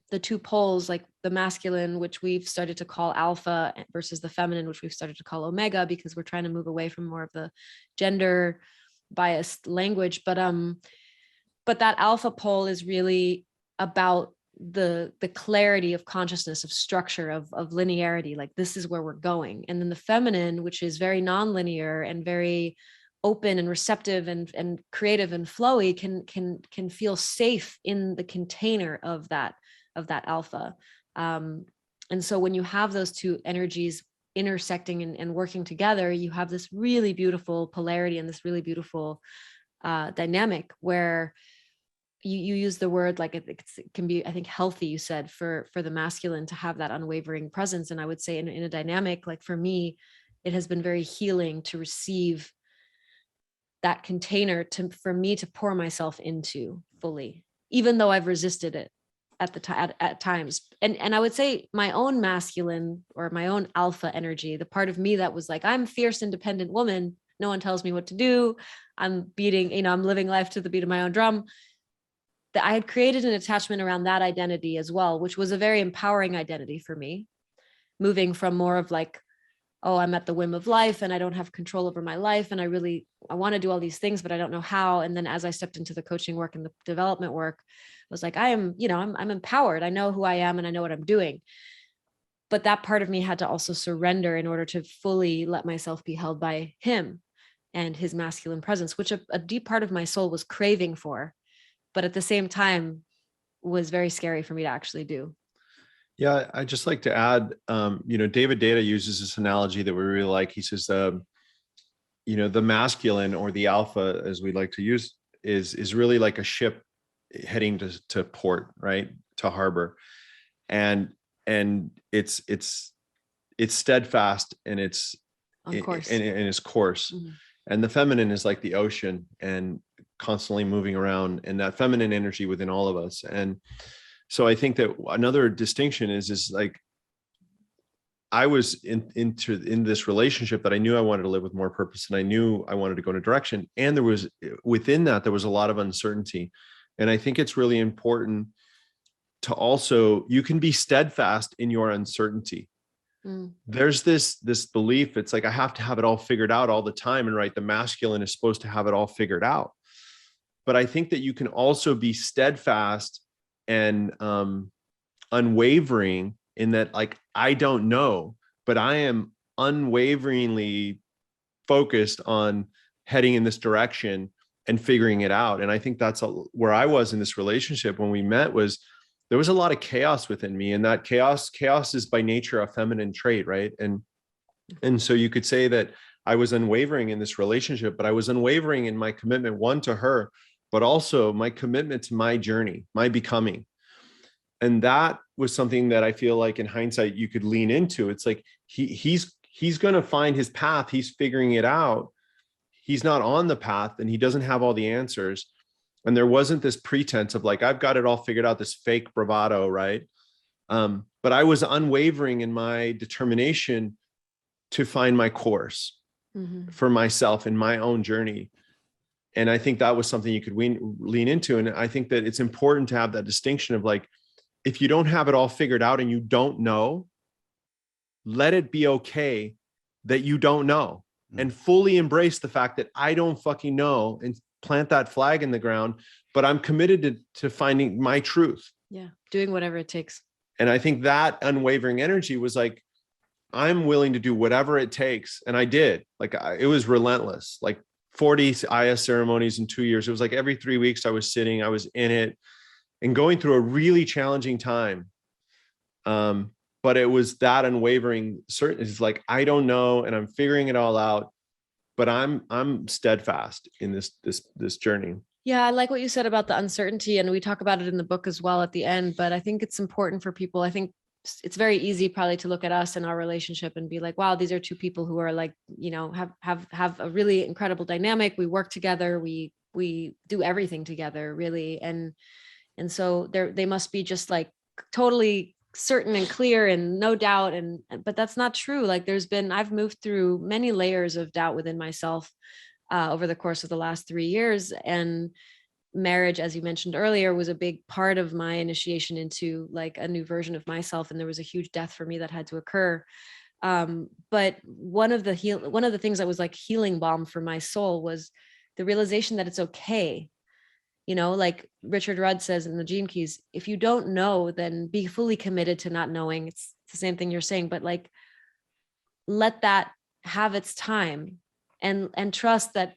the two poles, like the masculine, which we've started to call alpha, versus the feminine, which we've started to call omega, because we're trying to move away from more of the gender biased language. But that alpha pole is really about the clarity of consciousness, of structure, of linearity, like this is where we're going. And then the feminine, which is very nonlinear and very open and receptive and creative and flowy, can feel safe in the container of that alpha. And so when you have those two energies intersecting and working together, you have this really beautiful polarity and this really beautiful dynamic where you use the word, like it can be, I think, healthy, you said, for the masculine to have that unwavering presence. And I would say in a dynamic, like for me, it has been very healing to receive that container for me to pour myself into fully, even though I've resisted it at times. And I would say my own masculine, or my own alpha energy, the part of me that was like, I'm a fierce, independent woman. No one tells me what to do. I'm beating, you know, I'm living life to the beat of my own drum. That I had created an attachment around that identity as well, which was a very empowering identity for me, moving from more of like, oh, I'm at the whim of life and I don't have control over my life. And I want to do all these things, but I don't know how. And then as I stepped into the coaching work and the development work, I was like, I'm empowered. I know who I am and I know what I'm doing. But that part of me had to also surrender in order to fully let myself be held by him and his masculine presence, which a deep part of my soul was craving for, but at the same time was very scary for me to actually do. Yeah, I just like to add, David Data uses this analogy that we really like. He says, the masculine, or the alpha, as we like to use, is really like a ship heading to port, right, to harbor, and it's steadfast and it's On course. and it's course. Mhm. And the feminine is like the ocean and constantly moving around, and that feminine energy within all of us. And so I think that another distinction is like, I was in this relationship that I knew I wanted to live with more purpose, and I knew I wanted to go in a direction. And there was, within that, there was a lot of uncertainty. And I think it's really important to also, you can be steadfast in your uncertainty. There's this belief, it's like, I have to have it all figured out all the time. And right, the masculine is supposed to have it all figured out. But I think that you can also be steadfast and unwavering in that, like, I don't know, but I am unwaveringly focused on heading in this direction and figuring it out. And I think that's where I was in this relationship when we met. Was there was a lot of chaos within me, and that chaos is by nature a feminine trait, right? And so you could say that I was unwavering in this relationship, but I was unwavering in my commitment, one, to her, but also my commitment to my journey, my becoming. And that was something that I feel like in hindsight you could lean into. It's like he's going to find his path. He's figuring it out. He's not on the path, and he doesn't have all the answers. And there wasn't this pretense of like, I've got it all figured out, this fake bravado, right? But I was unwavering in my determination to find my course for myself in my own journey. And I think that was something you could lean into. And I think that it's important to have that distinction of like, if you don't have it all figured out and you don't know, let it be okay that you don't know, and fully embrace the fact that I don't fucking know, and plant that flag in the ground, but I'm committed to finding my truth. Yeah. Doing whatever it takes. And I think that unwavering energy was like, I'm willing to do whatever it takes. And I did. Like, it was relentless, like 40 IS ceremonies in 2 years. It was like every 3 weeks I was sitting, I was in it and going through a really challenging time. But it was that unwavering certainty. It's like, I don't know, and I'm figuring it all out, but I'm steadfast in this journey. Yeah, I like what you said about the uncertainty, and we talk about it in the book as well at the end, but I think it's important for people. I think it's very easy probably to look at us and our relationship and be like, wow, these are two people who are like, you know, have a really incredible dynamic. We work together, we do everything together, really. And so they must be just like totally certain and clear and no doubt. But that's not true. Like I've moved through many layers of doubt within myself over the course of the last 3 years. And marriage, as you mentioned earlier, was a big part of my initiation into like a new version of myself. And there was a huge death for me that had to occur. But one of the things that was like healing balm for my soul was the realization that it's okay. You know, like Richard Rudd says in the Gene Keys, if you don't know, then be fully committed to not knowing. It's the same thing you're saying, but like, let that have its time and trust that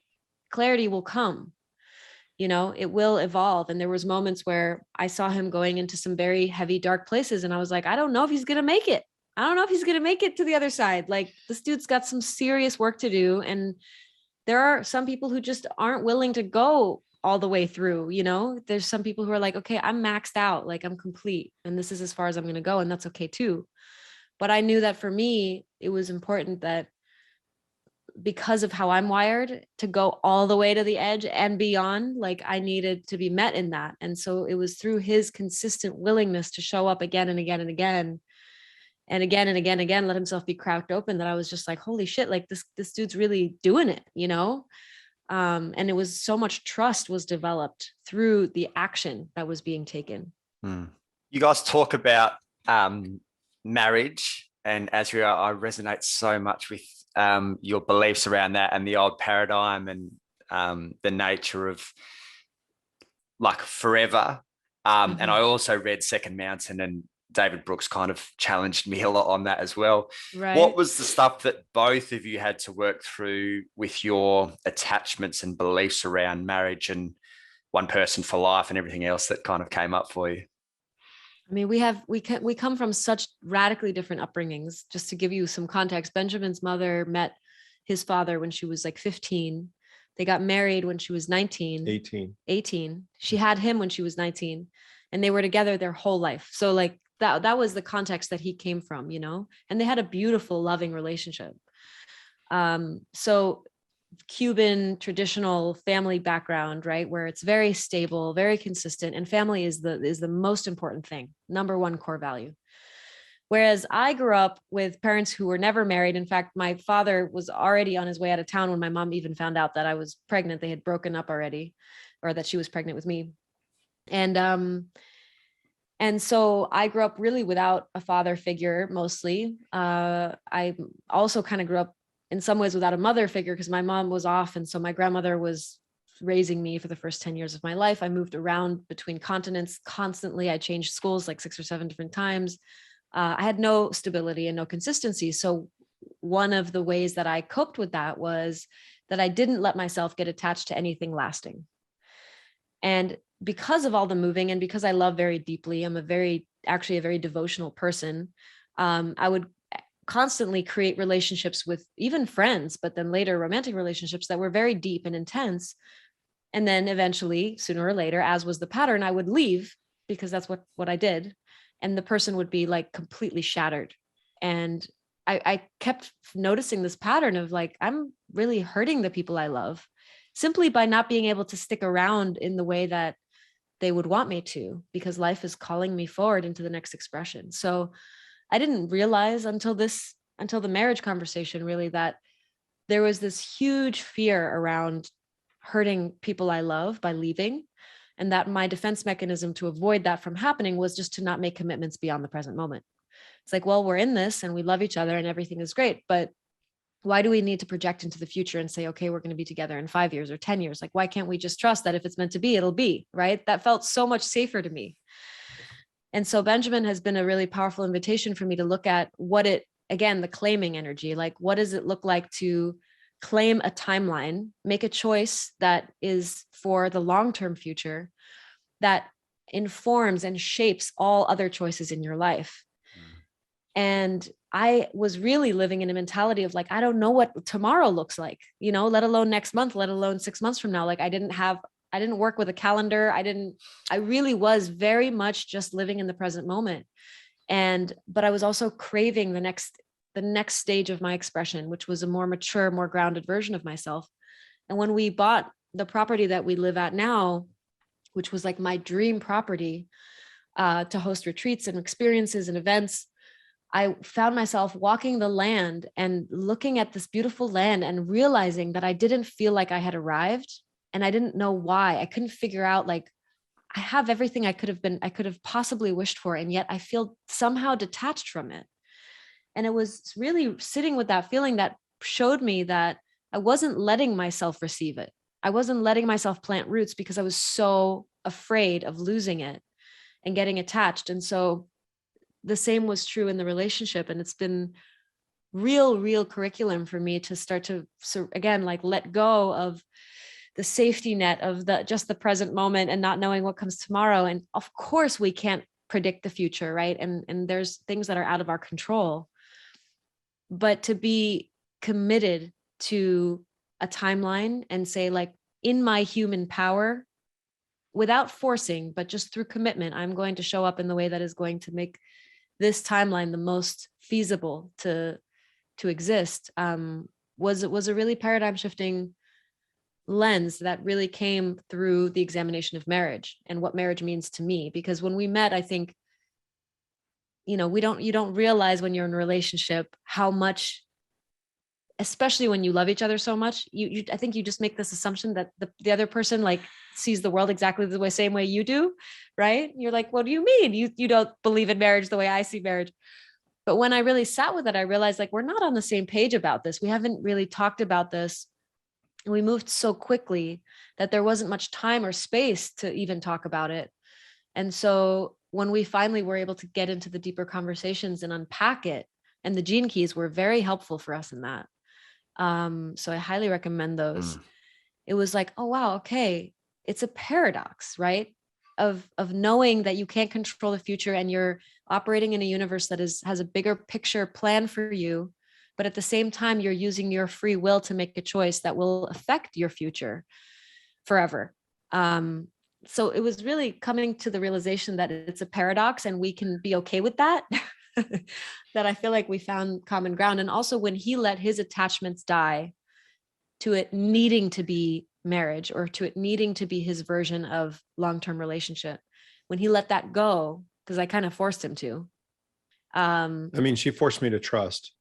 clarity will come. You know, it will evolve. And there was moments where I saw him going into some very heavy, dark places. And I was like, I don't know if he's going to make it. I don't know if he's going to make it to the other side. Like, this dude's got some serious work to do. And there are some people who just aren't willing to go all the way through. You know, there's some people who are like, okay, I'm maxed out, like I'm complete, and this is as far as I'm going to go. And that's okay too. But I knew that for me, it was important that because of how I'm wired, to go all the way to the edge and beyond, like I needed to be met in that. And so it was through his consistent willingness to show up again and again and again and again and again and again, let himself be cracked open, that I was just like, holy shit, like this dude's really doing it, you know? And it was so much trust was developed through the action that was being taken. You guys talk about marriage, and Azyra, I resonate so much with your beliefs around that and the old paradigm and the nature of like forever. And I also read Second Mountain, and David Brooks kind of challenged me a lot on that as well. Right. What was the stuff that both of you had to work through with your attachments and beliefs around marriage and one person for life and everything else that kind of came up for you? I mean, we come from such radically different upbringings. Just to give you some context, Benjamin's mother met his father when she was like 15. They got married when she was 19. 18. She had him when she was 19, and they were together their whole life. So like that was the context that he came from, you know, and they had a beautiful, loving relationship. So Cuban traditional family background, right, where it's very stable, very consistent, and family is the most important thing, number one core value. Whereas I grew up with parents who were never married. In fact, my father was already on his way out of town when my mom even found out that I was pregnant. They had broken up already, or that she was pregnant with me. And so I grew up really without a father figure mostly. I also kind of grew up in some ways without a mother figure because my mom was off. And so my grandmother was raising me for the first 10 years of my life. I moved around between continents constantly. I changed schools like 6 or 7 different times. I had no stability and no consistency. So one of the ways that I coped with that was that I didn't let myself get attached to anything lasting. And because of all the moving, and because I love very deeply, I'm actually a very devotional person. I would constantly create relationships with even friends, but then later romantic relationships that were very deep and intense. And then eventually, sooner or later, as was the pattern, I would leave because that's what I did. And the person would be like completely shattered. And I kept noticing this pattern of like, I'm really hurting the people I love simply by not being able to stick around in the way that they would want me to, because life is calling me forward into the next expression. So I didn't realize until the marriage conversation really that there was this huge fear around hurting people I love by leaving. And that my defense mechanism to avoid that from happening was just to not make commitments beyond the present moment. It's like, well, we're in this and we love each other and everything is great, but why do we need to project into the future and say, okay, we're going to be together in 5 years or 10 years? Like, why can't we just trust that if it's meant to be, it'll be, right? That felt so much safer to me. And so Benjamin has been a really powerful invitation for me to look at again, the claiming energy, like what does it look like to claim a timeline, make a choice that is for the long-term future that informs and shapes all other choices in your life. And I was really living in a mentality of like, I don't know what tomorrow looks like, you know, let alone next month, let alone 6 months from now. Like I didn't work with a calendar. I really was very much just living in the present moment. But I was also craving the next stage of my expression, which was a more mature, more grounded version of myself. And when we bought the property that we live at now, which was like my dream property, to host retreats and experiences and events, I found myself walking the land and looking at this beautiful land and realizing that I didn't feel like I had arrived, and I didn't know why. I couldn't figure out, like, I have everything I could have possibly wished for, and yet I feel somehow detached from it. And it was really sitting with that feeling that showed me that I wasn't letting myself receive it. I wasn't letting myself plant roots because I was so afraid of losing it and getting attached. And so the same was true in the relationship. And it's been real curriculum for me to start to, so again, like let go of the safety net of just the present moment and not knowing what comes tomorrow. And of course we can't predict the future, right? And there's things that are out of our control, but to be committed to a timeline and say, like, in my human power, without forcing, but just through commitment, I'm going to show up in the way that is going to make this timeline the most feasible to exist, was a really paradigm shifting lens that really came through the examination of marriage and what marriage means to me. Because when we met, I think, you know, you don't realize when you're in a relationship how much, especially when you love each other so much, I think you just make this assumption that the other person like sees the world exactly the same way you do, right? You're like, what do you mean? You don't believe in marriage the way I see marriage. But when I really sat with it, I realized, like, we're not on the same page about this. We haven't really talked about this. And we moved so quickly that there wasn't much time or space to even talk about it. And so when we finally were able to get into the deeper conversations and unpack it, and the gene keys were very helpful for us in that. So I highly recommend those. It was like, oh, wow, okay. It's a paradox, right? Of knowing that you can't control the future and you're operating in a universe that has a bigger picture plan for you but at the same time, you're using your free will to make a choice that will affect your future forever. So it was really coming to the realization that it's a paradox and we can be okay with that. That I feel like we found common ground. And also when he let his attachments die to it needing to be marriage or to it needing to be his version of long-term relationship, when he let that go, because I kind of forced him to. I mean, she forced me to trust.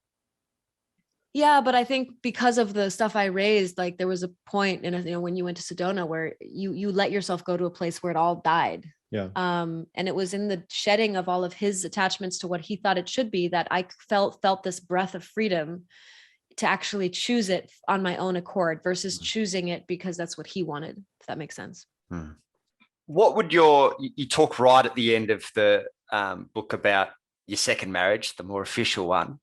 Yeah, but I think because of the stuff I raised, like there was a point in, when you went to Sedona where you let yourself go to a place where it all died. Yeah. And it was in the shedding of all of his attachments to what he thought it should be that I felt this breath of freedom to actually choose it on my own accord versus choosing it because that's what he wanted, if that makes sense. What would you talk right at the end of the book about your second marriage, the more official one.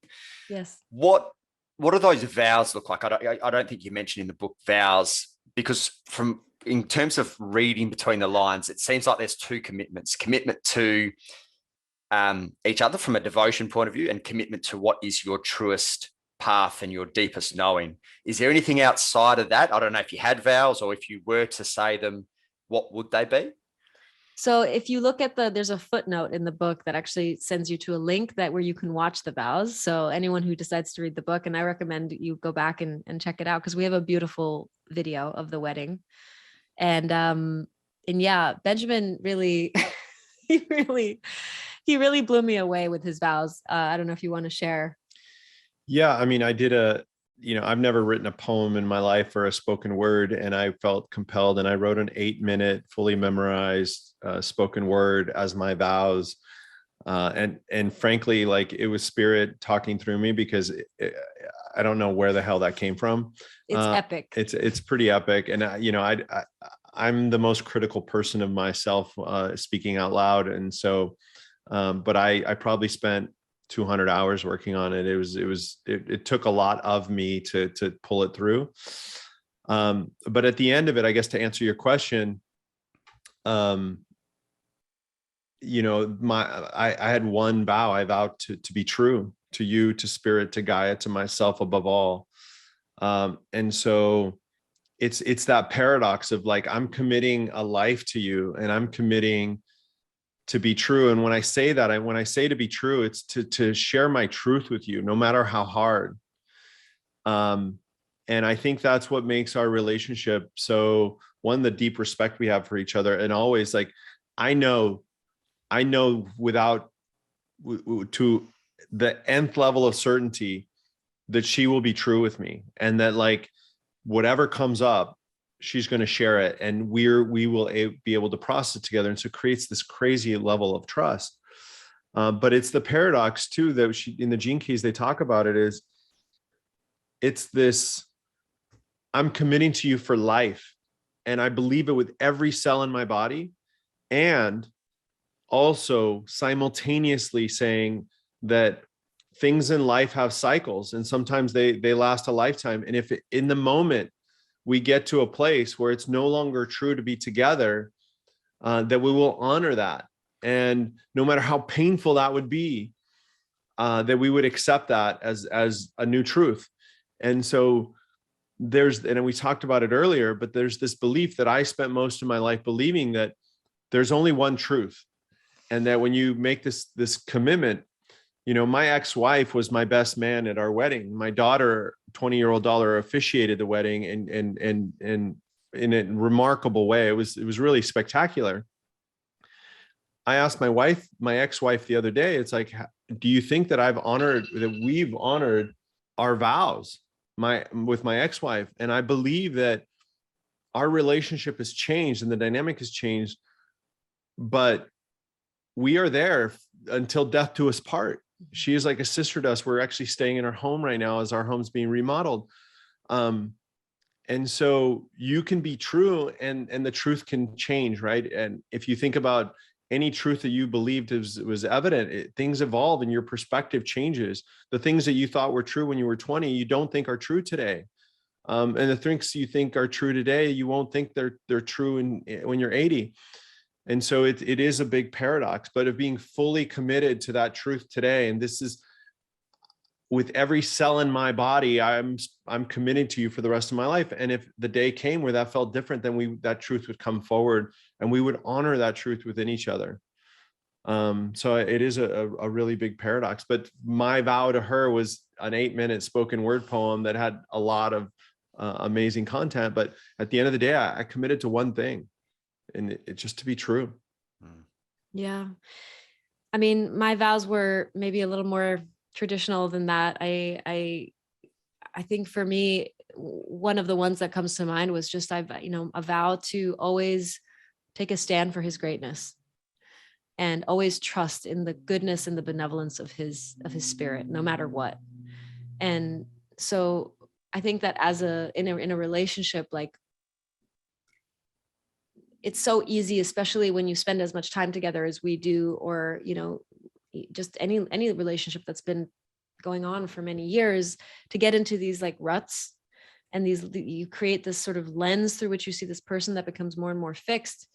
Yes. What do those vows look like? I don't think you mentioned in the book vows, because in terms of reading between the lines, it seems like there's two commitments: commitment to each other from a devotion point of view, and commitment to what is your truest path and your deepest knowing. Is there anything outside of that? I don't know if you had vows, or if you were to say them, what would they be? So if you look at there's a footnote in the book that actually sends you to a link where you can watch the vows. So anyone who decides to read the book, and I recommend you go back and check it out, because we have a beautiful video of the wedding. And yeah, Benjamin really, he really blew me away with his vows. I don't know if you want to share. Yeah, I mean, I've never written a poem in my life or a spoken word, and I felt compelled, and I wrote an 8-minute fully memorized spoken word as my vows. And frankly, like, it was spirit talking through me, because I don't know where the hell that came from. It's epic. It's pretty epic. And I'm the most critical person of myself speaking out loud. And so, but I probably spent 200 hours working on it. It took a lot of me to pull it through. But at the end of it, I guess, to answer your question, I had one vow. I vowed to be true to you, to spirit, to Gaia, to myself above all. And so it's that paradox of, like, I'm committing a life to you, and I'm committing to be true. And when I say that, when I say to be true, it's to share my truth with you, no matter how hard. And I think that's what makes our relationship so, one, the deep respect we have for each other. And always, like, I know without to the nth level of certainty that she will be true with me, and that, like, whatever comes up, she's going to share it, and we will be able to process it together. And so it creates this crazy level of trust. But it's the paradox too, that in the Gene Keys, they talk about it, it's this: I'm committing to you for life, and I believe it with every cell in my body, and also simultaneously saying that things in life have cycles, and sometimes they last a lifetime. And if in the moment we get to a place where it's no longer true to be together, that we will honor that. And no matter how painful that would be, that we would accept that as a new truth. And so and we talked about it earlier, but there's this belief that I spent most of my life believing, that there's only one truth. And that when you make this commitment, my ex-wife was my best man at our wedding. My daughter, 20-year-old daughter, officiated the wedding and in a remarkable way. It was really spectacular. I asked my ex-wife the other day, it's like, do you think that we've honored our vows with my ex-wife? And I believe that our relationship has changed and the dynamic has changed, but we are there until death do us part. She is like a sister to us. We're actually staying in her home right now as our home's being remodeled. And so you can be true, and the truth can change, right? And if you think about any truth that you believed was evident, things evolve and your perspective changes. The things that you thought were true when you were 20, you don't think are true today. And the things you think are true today, you won't think they're true when you're 80. And so it is a big paradox, but of being fully committed to that truth today. And this is, with every cell in my body, I'm committed to you for the rest of my life. And if the day came where that felt different, then that truth would come forward, and we would honor that truth within each other. So it is a really big paradox. But my vow to her was an 8-minute spoken word poem that had a lot of amazing content. But at the end of the day, I committed to one thing, and it's just to be true. Yeah. I mean, my vows were maybe a little more traditional than that. I think for me, one of the ones that comes to mind was just, a vow to always take a stand for his greatness and always trust in the goodness and the benevolence of his spirit, no matter what. And so I think that in a relationship, like, it's so easy, especially when you spend as much time together as we do, or, just any relationship that's been going on for many years, to get into these like ruts, and you create this sort of lens through which you see this person that becomes more and more fixed.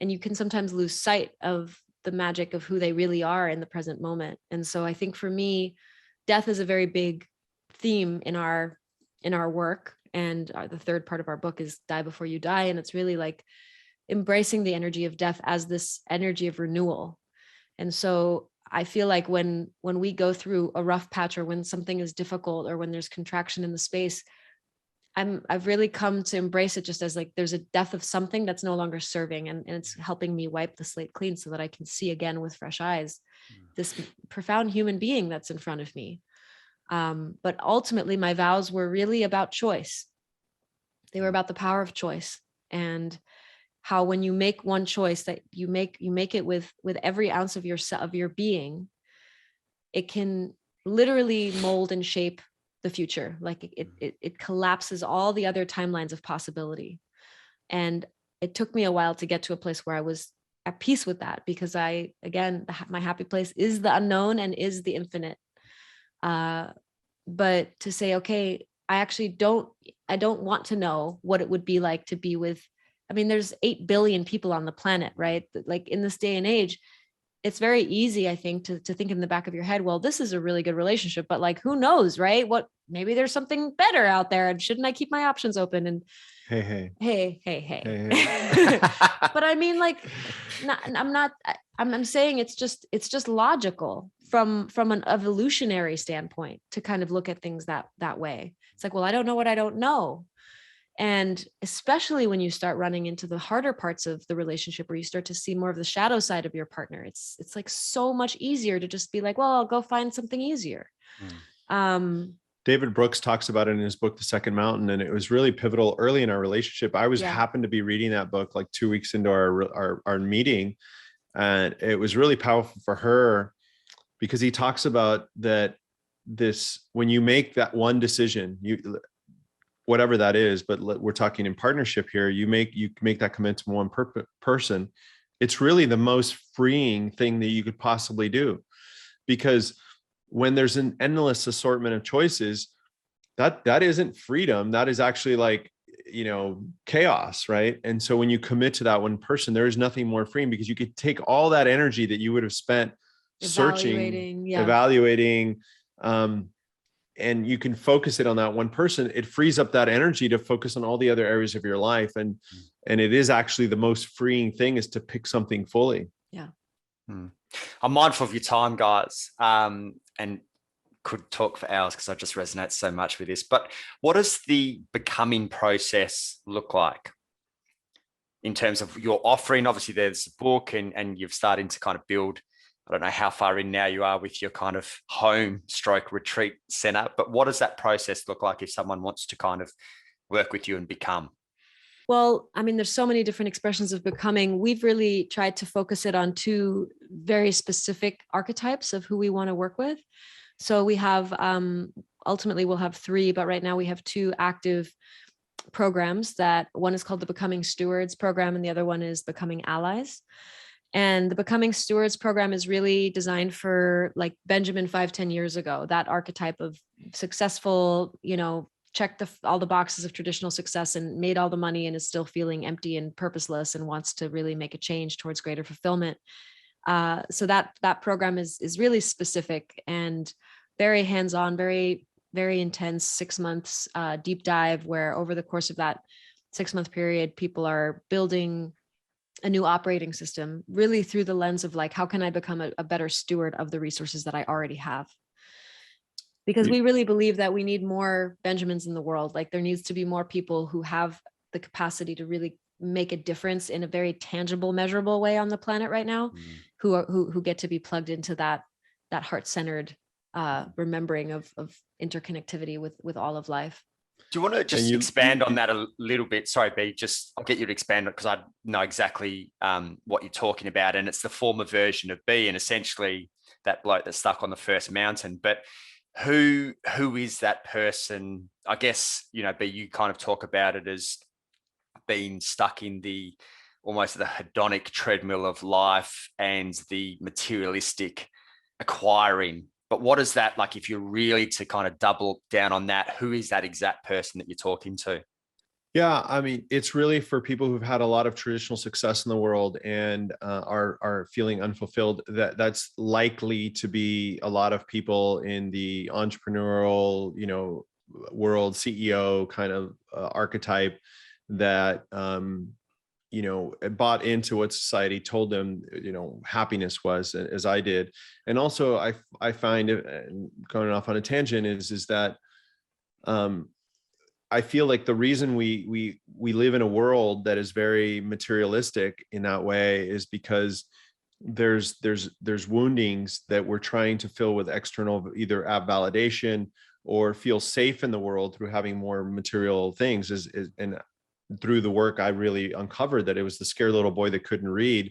And you can sometimes lose sight of the magic of who they really are in the present moment. And so I think for me, death is a very big theme in our work. And the third part of our book is Die Before You Die. And it's really like embracing the energy of death as this energy of renewal. And so I feel like when we go through a rough patch, or when something is difficult, or when there's contraction in the space, I've really come to embrace it just as like there's a death of something that's no longer serving, and it's helping me wipe the slate clean so that I can see again with fresh eyes this profound human being that's in front of me. But ultimately, my vows were really about choice. They were about the power of choice, and how when you make one choice, that you make it with every ounce of your being, it can literally mold and shape the future. Like it collapses all the other timelines of possibility. And it took me a while to get to a place where I was at peace with that, because my happy place is the unknown and is the infinite. But to say, okay, I don't want to know what it would be like to be with, I mean, there's 8 billion people on the planet, right? Like in this day and age, it's very easy, I think, to think in the back of your head, well, this is a really good relationship, but like, who knows, right? Maybe there's something better out there, and shouldn't I keep my options open? And hey. But I mean, like, I'm saying it's just logical from an evolutionary standpoint to kind of look at things that way. It's like, well, I don't know what I don't know. And especially when you start running into the harder parts of the relationship, where you start to see more of the shadow side of your partner, it's like so much easier to just be like, well, I'll go find something easier. David Brooks talks about it in his book, The Second Mountain. And it was really pivotal early in our relationship. I happened to be reading that book like 2 weeks into our meeting. And it was really powerful for her, because he talks about that when you make that one decision, whatever that is, but we're talking in partnership here, you make that commitment to one person. It's really the most freeing thing that you could possibly do, because when there's an endless assortment of choices, that isn't freedom. That is actually like, chaos, right? And so when you commit to that one person, there is nothing more freeing, because you could take all that energy that you would have spent searching, evaluating, and you can focus it on that one person. It frees up that energy to focus on all the other areas of your life. And it is actually the most freeing thing, is to pick something fully. Yeah. I'm mindful of your time, guys, and could talk for hours, because I just resonate so much with this. But what does the becoming process look like in terms of your offering? Obviously, there's a book, and you've started to kind of build, I don't know how far in now you are with your kind of home / retreat center, but what does that process look like if someone wants to kind of work with you and become? Well, I mean, there's so many different expressions of becoming. We've really tried to focus it on 2 very specific archetypes of who we want to work with. So we have, ultimately we'll have 3, but right now we have 2 active programs. That one is called the Becoming Stewards program, and the other one is Becoming Allies. And the Becoming Stewards program is really designed for like Benjamin 5-10 years ago, that archetype of successful, checked all the boxes of traditional success and made all the money and is still feeling empty and purposeless and wants to really make a change towards greater fulfillment. So that program is really specific. And very hands-on, very, very intense 6 months deep dive, where over the course of that 6-month period, people are building a new operating system, really through the lens of like, how can I become a better steward of the resources that I already have? Because we really believe that we need more Benjamins in the world. Like, there needs to be more people who have the capacity to really make a difference in a very tangible, measurable way on the planet right now, who get to be plugged into that heart-centered remembering of interconnectivity with all of life. Do you want to just expand on that a little bit? Sorry, B, I'll get you to expand it, because I know exactly what you're talking about. And it's the former version of B, and essentially that bloke that's stuck on the first mountain. But who is that person? I guess, B, you kind of talk about it as being stuck in almost the hedonic treadmill of life and the materialistic acquiring. But what is that like, if you're really to kind of double down on that, who is that exact person that you're talking to? Yeah, I mean, it's really for people who've had a lot of traditional success in the world and are feeling unfulfilled. That's likely to be a lot of people in the entrepreneurial, world, CEO kind of archetype that bought into what society told them, happiness was, as I did. And also I find, going off on a tangent, is that I feel like the reason we live in a world that is very materialistic in that way is because there's woundings that we're trying to fill with external, either validation or feel safe in the world through having more material things. And through the work, I really uncovered that it was the scared little boy that couldn't read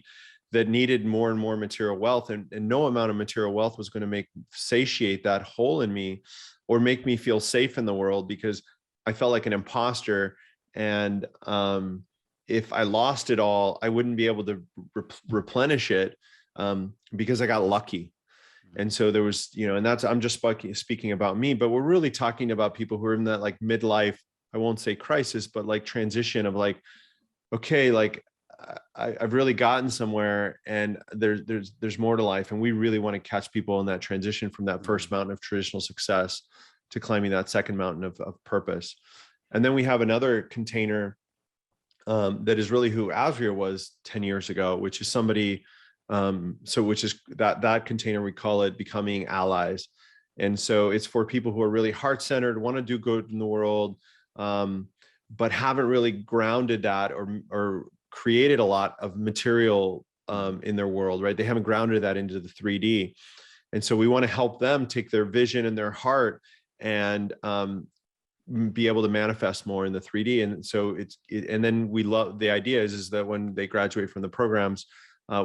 that needed more and more material wealth, and no amount of material wealth was going to satiate that hole in me or make me feel safe in the world, because I felt like an imposter. And if I lost it all, I wouldn't be able to replenish it because I got lucky. And so there was, and I'm just speaking about me, but we're really talking about people who are in that like midlife, I won't say crisis, but like transition of like, okay, like I've really gotten somewhere, and there's more to life. And we really want to catch people in that transition from that first mountain of traditional success to climbing that second mountain of purpose. And then we have another container that is really who Azyra was 10 years ago, which is somebody, which is that container, we call it becoming allies. And so it's for people who are really heart-centered, want to do good in the world, but haven't really grounded that or created a lot of material in their world, right? They haven't grounded that into the 3D. And so we want to help them take their vision and their heart and be able to manifest more in the 3D. And so and then we love, the idea is that when they graduate from the programs,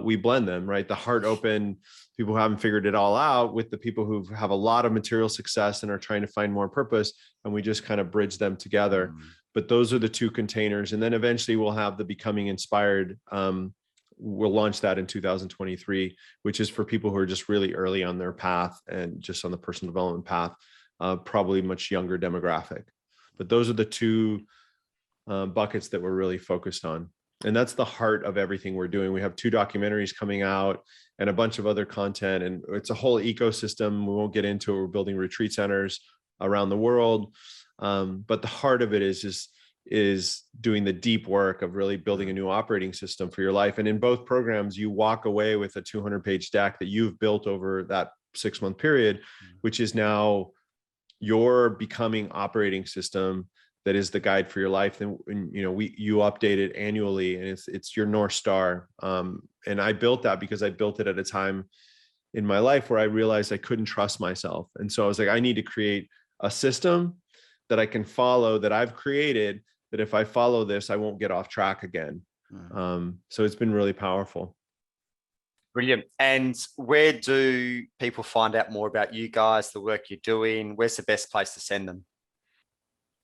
we blend them, right? The heart open people who haven't figured it all out with the people who have a lot of material success and are trying to find more purpose. And we just kind of bridge them together. But those are the two containers. And then eventually we'll have the Becoming Inspired. We'll launch that in 2023, which is for people who are just really early on their path and just on the personal development path, probably much younger demographic. But those are the two buckets that we're really focused on. And that's the heart of everything we're doing. We have 2 documentaries coming out and a bunch of other content, and it's a whole ecosystem. We won't get into it. We're building retreat centers around the world. But the heart of it is doing the deep work of really building a new operating system for your life. And in both programs, you walk away with a 200-page deck that you've built over that 6-month period, which is now your becoming operating system that is the guide for your life. And you update it annually, and it's your North Star. And I built that because I built it at a time in my life where I realized I couldn't trust myself. And so I was like, I need to create a system that I can follow, that I've created, that if I follow this, I won't get off track again. So it's been really powerful. Brilliant. And where do people find out more about you guys, the work you're doing? Where's the best place to send them?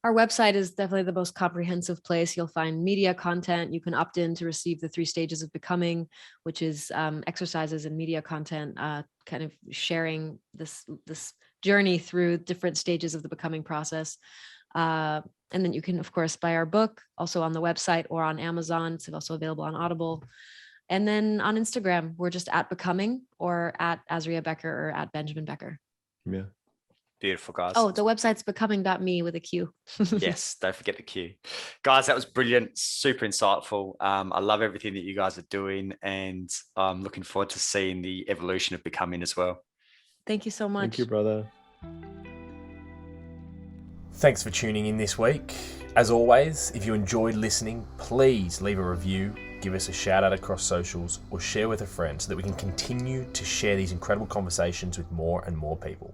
Our website is definitely the most comprehensive place. You'll find media content. You can opt in to receive the 3 stages of becoming, which is exercises and media content, kind of sharing this journey through different stages of the becoming process. And then you can, of course, buy our book also on the website or on Amazon. It's also available on Audible. And then on Instagram, we're just at Becoming or at Azyra Bequer or at Benjamin Becker. Yeah. Beautiful, guys. Oh, the website's beqoming.me with a Q. Yes, don't forget the Q. Guys, that was brilliant, super insightful. I love everything that you guys are doing, and I'm looking forward to seeing the evolution of Beqoming as well. Thank you so much. Thank you, brother. Thanks for tuning in this week. As always, if you enjoyed listening, please leave a review, give us a shout out across socials, or share with a friend so that we can continue to share these incredible conversations with more and more people.